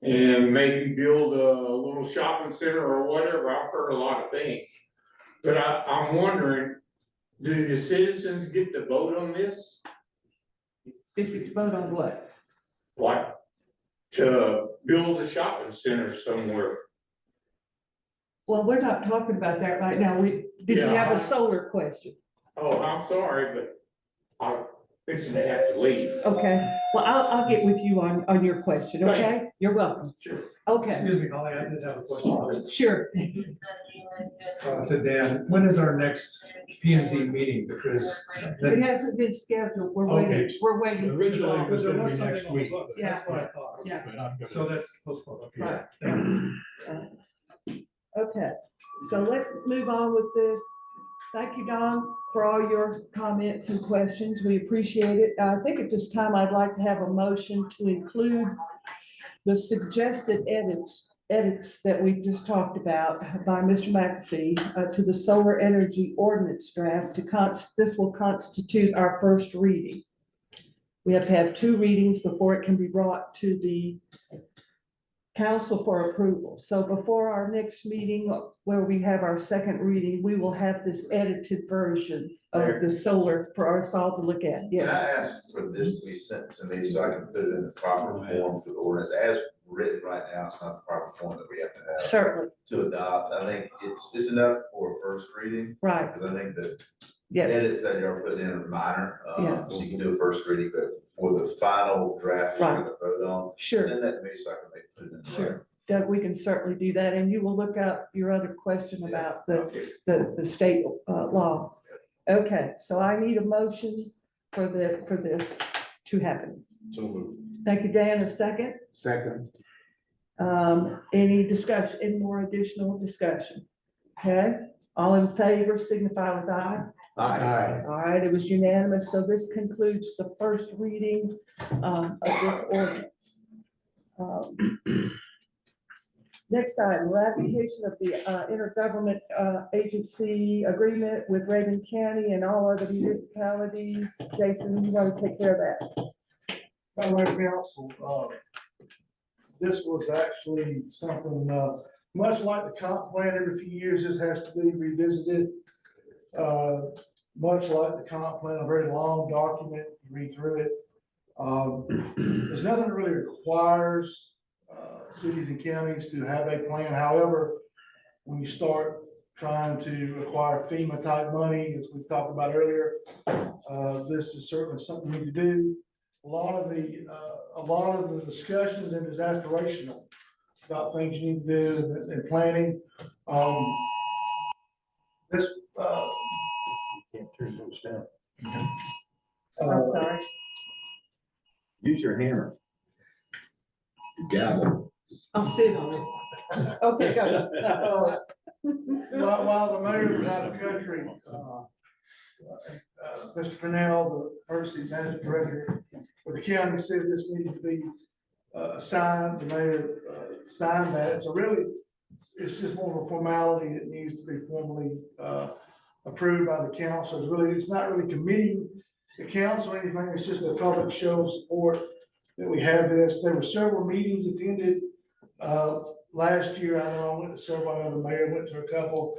Speaker 10: And maybe build a little shopping center or whatever. I've heard a lot of things. But I'm wondering, do the citizens get to vote on this?
Speaker 1: Did you vote on what?
Speaker 10: Like, to build a shopping center somewhere?
Speaker 1: Well, we're not talking about that right now. Did you have a solar question?
Speaker 10: Oh, I'm sorry, but I'm fixing to have to leave.
Speaker 1: Okay, well, I'll get with you on your question, okay? You're welcome.
Speaker 10: Sure.
Speaker 1: Okay,
Speaker 5: Excuse me, Holly, I did have a question.
Speaker 1: sure.
Speaker 5: To Dan, when is our next P and Z meeting? Because.
Speaker 1: It hasn't been scheduled. We're waiting, we're waiting.
Speaker 9: Originally, it was
Speaker 5: There
Speaker 9: gonna
Speaker 5: was
Speaker 9: be
Speaker 5: something
Speaker 9: next
Speaker 5: on the
Speaker 9: week.
Speaker 5: books,
Speaker 1: Yeah.
Speaker 5: that's what I thought.
Speaker 1: Yeah.
Speaker 9: But I'm gonna-
Speaker 5: So that's postponed, okay.
Speaker 1: Right. Okay, so let's move on with this. Thank you, Don, for all your comments and questions. We appreciate it. I think at this time, I'd like to have a motion to include the suggested edits that we just talked about by Mr. McAfee to the solar energy ordinance draft this will constitute our first reading. We have to have 2 readings before it can be brought to the council for approval. So before our next meeting, where we have our second reading, we will have this edited version of the solar for us all to look at.
Speaker 3: Can I
Speaker 1: Yes,
Speaker 3: ask for this to be sent to me so I can put it in the proper form for the ordinance? As written right now, it's not the proper form that we have to have
Speaker 1: certainly,
Speaker 3: to adopt. I think it's enough for a first reading.
Speaker 1: right.
Speaker 3: Because I think that
Speaker 1: Yes.
Speaker 3: edits that you're putting in are minor,
Speaker 1: Yeah.
Speaker 3: so you can do a first reading, but for the final draft you're gonna vote on,
Speaker 1: Sure.
Speaker 3: send that to me so I can put it in. the
Speaker 1: Sure, Doug, we can certainly do that, and you will look up your other question about the state, law. Okay, so I need a motion for this to happen.
Speaker 6: So moved.
Speaker 1: Thank you, Dan, a second.
Speaker 19: Second.
Speaker 1: Any discussion, any more additional discussion? Okay, all in favor signify with aye.
Speaker 19: Aye.
Speaker 1: All right, it was unanimous, so this concludes the first reading of this ordinance. Next item, ratification of the intergovernment agency agreement with Raven County and all other municipalities. Jason, you want to take care of that?
Speaker 8: Madam Mayor, Council, this was actually something, much like the comp plan, every few years, this has to be revisited. Much like the comp plan, a very long document, you read through it. There's nothing that really requires, cities and counties to have a plan. However, when you start trying to acquire FEMA type money, as we've talked about earlier, this is certainly something we need to do. A lot of the discussions and is aspirational about things you need to do and planning. This,
Speaker 9: Can't turn those down.
Speaker 1: I'm sorry.
Speaker 7: Use your hammer. Gavel.
Speaker 1: I'll sit on it. Okay, go.
Speaker 8: While the mayor was out of the country, Mr. Pennell, the emergency management director for the county, said this needs to be signed. The mayor signed that. So really, it's just more of a formality. It needs to be formally approved by the council. It's not really committing the council or anything. It's just a public show of support that we have this. There were several meetings attended last year. I know I went to several, I know the mayor went to a couple.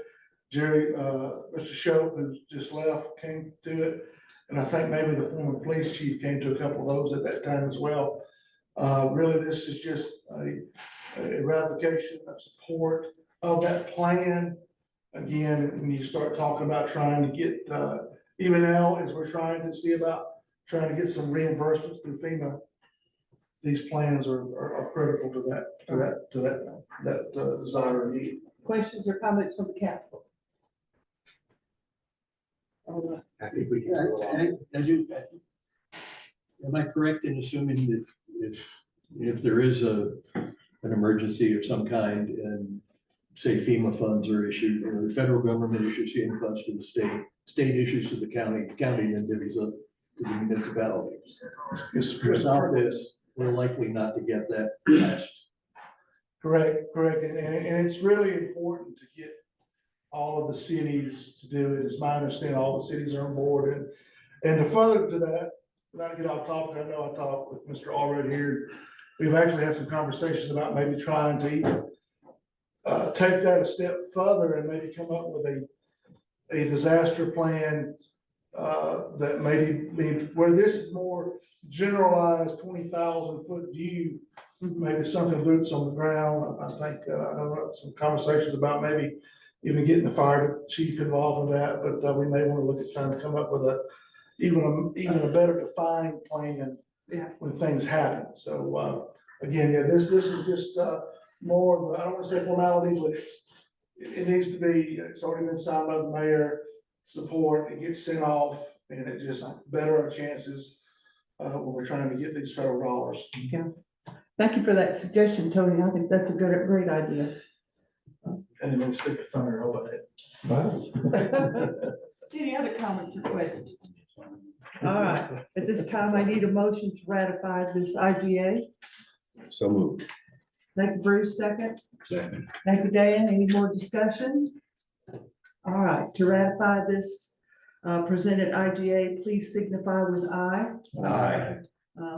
Speaker 8: Jerry, Mr. Shope, who's just left, came to it. And I think maybe the former police chief came to a couple of those at that time as well. Really, this is just a ratification of support of that plan. Again, when you start talking about trying to get, even now, as we're trying to see about trying to get some reimbursements through FEMA, these plans are critical to that desire and need.
Speaker 1: Questions or comments from the council?
Speaker 9: I think we can. I do. Am I correct in assuming that if there is an emergency of some kind and say FEMA funds are issued or the federal government issues FEMA funds to the state issues to the county then divvies up to the municipalities. Without this, we're likely not to get that passed.
Speaker 8: Correct. And it's really important to get all of the cities to do it. It's my understanding all the cities are on board. And to further to that, not to get off topic, I know I talked with Mr. Allred here. We've actually had some conversations about maybe trying to even take that a step further and maybe come up with a disaster plan that maybe be where this is more generalized 20,000 foot view, maybe something boots on the ground. I think, I know some conversations about maybe even getting the fire chief involved in that, but we may want to look at trying to come up with even a better defined plan when things happen. So, again, this is just more of, I don't want to say formality, but it needs to be, it's already been signed by the mayor, support, it gets sent off, and it just better our chances when we're trying to get these federal dollars.
Speaker 1: Yeah. Thank you for that suggestion, Tony. I think that's a great idea.
Speaker 8: And then stick the thunder over it.
Speaker 1: Any other comments or questions? All right, at this time, I need a motion to ratify this IGA.
Speaker 7: So moved.
Speaker 1: Thank you, Bruce, second.
Speaker 7: Second.
Speaker 1: Thank you, Dan. Any more discussion? All right, to ratify this presented IGA, please signify with aye.
Speaker 7: Aye.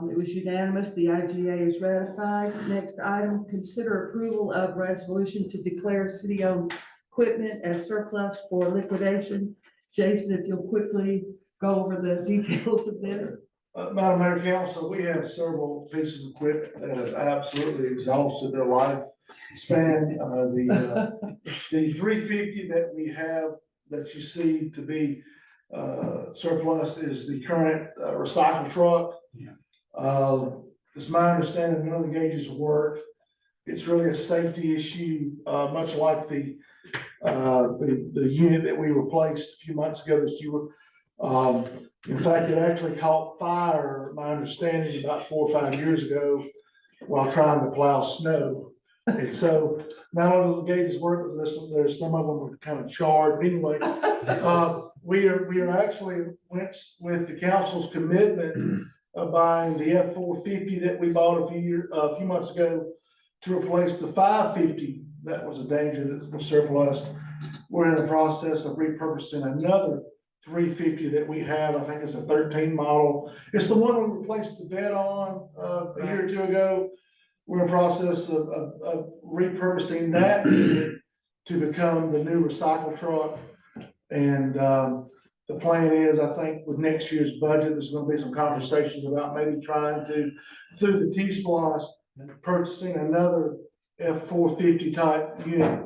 Speaker 1: It was unanimous. The IGA is ratified. Next item, consider approval of resolution to declare city-owned equipment as surplus for liquidation. Jason, if you'll quickly go over the details of this.
Speaker 8: Madam Mayor, Council, we have several pieces of equipment that have absolutely exhausted their lifespan. The 350 that we have, that you see to be surplus is the current recycle truck. It's my understanding none of the gauges work. It's really a safety issue, much like the unit that we replaced a few months ago that you were. In fact, it actually caught fire, my understanding, about 4 or 5 years ago while trying to plow snow. And so not only the gauges work, but there's some of them are kind of charred. Anyway, we are actually went with the council's commitment of buying the F-450 that we bought a few months ago to replace the 550 that was a danger that was surplus. We're in the process of repurposing another 350 that we have. I think it's a 13 model. It's the one we replaced the bed on a year or two ago. We're in the process of repurposing that unit to become the new recycle truck. And the plan is, I think with next year's budget, there's gonna be some conversations about maybe trying to, through the T-Splosh, purchasing another F-450 type unit,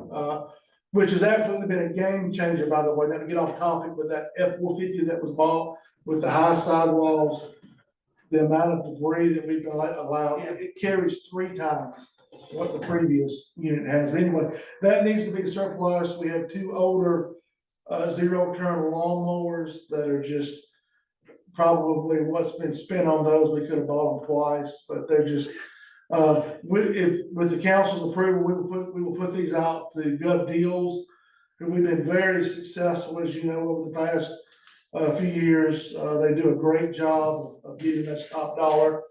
Speaker 8: which has absolutely been a game changer, by the way, not to get off topic, but that F-450 that was bought with the high sidewalls, the amount of debris that we've been allowed, it carries 3 times what the previous unit has. But anyway, that needs to be surplus. We have 2 older zero-turn lawnmowers that are just probably what's been spent on those. We could have bought them twice, but they're just, with the council's approval, we will put these out to Gov Deals. And we've been very successful, as you know, over the past few years. They do a great job of giving us top dollar,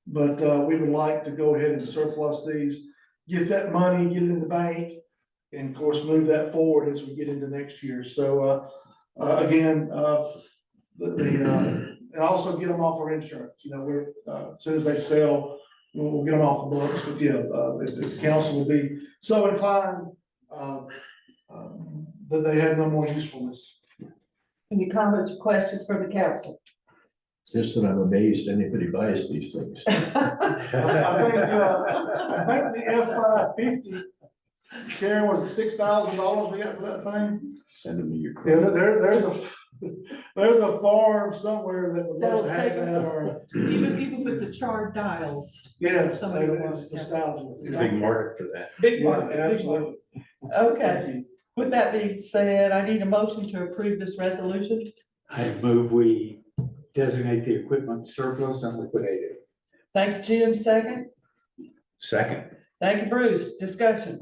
Speaker 8: but we would like to go ahead and surplus these, get that money, get it in the bank, and of course, move that forward as we get into next year. So, again, and also get them off our insurance. You know, we're, as soon as they sell, we'll get them off the books. But yeah, if the council will be so inclined, that they have no more usefulness.
Speaker 1: Any comments or questions from the council?
Speaker 9: It's just that I'm amazed anybody buys these things.
Speaker 8: I think the F-550, Sharon, was it $6,000 we got for that thing?
Speaker 7: Send them to your.
Speaker 8: Yeah, there's a farm somewhere that would love to have that, or.
Speaker 1: Even with the charred dials.
Speaker 8: Yeah,
Speaker 1: Some of the ones,
Speaker 8: it's nostalgia.
Speaker 9: Big market for that.
Speaker 1: Big
Speaker 8: Yeah,
Speaker 1: market, big
Speaker 8: absolutely.
Speaker 1: market. Okay, with that being said, I need a motion to approve this resolution.
Speaker 19: I move we designate the equipment surplus and liquidate it.
Speaker 1: Thank you, Jim, second.
Speaker 7: Second.
Speaker 1: Thank you, Bruce. Discussion.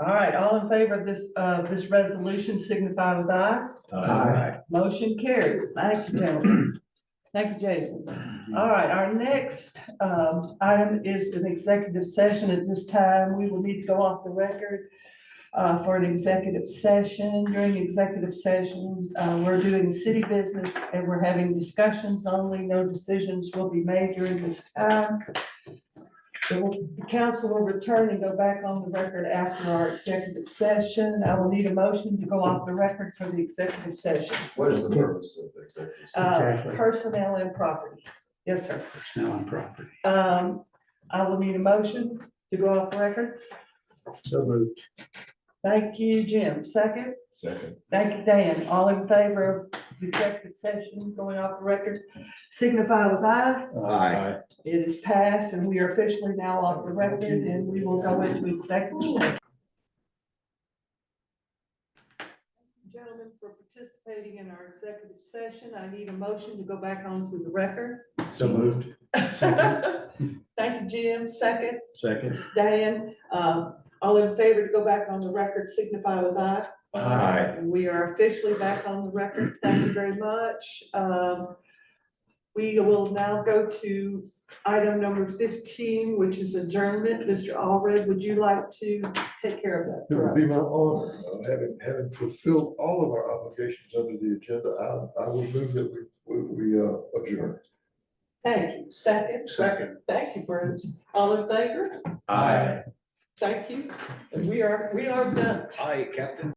Speaker 1: All right, all in favor of this resolution signify with aye.
Speaker 9: Aye.
Speaker 1: Motion carries. Thank you, gentlemen. Thank you, Jason. All right, our next item is an executive session. At this time, we will need to go off the record for an executive session. During executive session, we're doing city business and we're having discussions only. No decisions will be made during this time. The council will return and go back on the record after our executive session. I will need a motion to go off the record for the executive session.
Speaker 3: What is the purpose of the executive session?
Speaker 19: Exactly.
Speaker 1: Personnel and property. Yes, sir.
Speaker 19: Personnel and property.
Speaker 1: I will need a motion to go off the record.
Speaker 19: So moved.
Speaker 1: Thank you, Jim. Second.
Speaker 3: Second.
Speaker 1: Thank you, Dan. All in favor of the executive session going off the record, signify with aye.
Speaker 7: Aye.
Speaker 1: It is passed and we are officially now off the record and we will go into executive session. Gentlemen, for participating in our executive session, I need a motion to go back onto the record.
Speaker 19: So moved.
Speaker 1: Thank you, Jim. Second.
Speaker 9: Second.
Speaker 1: Dan, all in favor to go back on the record, signify with aye.
Speaker 7: Aye.
Speaker 1: We are officially back on the record. Thank you very much. We will now go to item number 15, which is adjournment. Mr. Allred, would you like to take care of that
Speaker 2: It
Speaker 1: for
Speaker 2: would be
Speaker 1: us?
Speaker 2: my honor, having fulfilled all of our obligations under the agenda, I will move that we adjourn.
Speaker 1: Thank you. Second.
Speaker 3: Second.
Speaker 1: Thank you, Bruce. All in favor?
Speaker 7: Aye.
Speaker 1: Thank you. And we are done.
Speaker 7: Aye, Captain.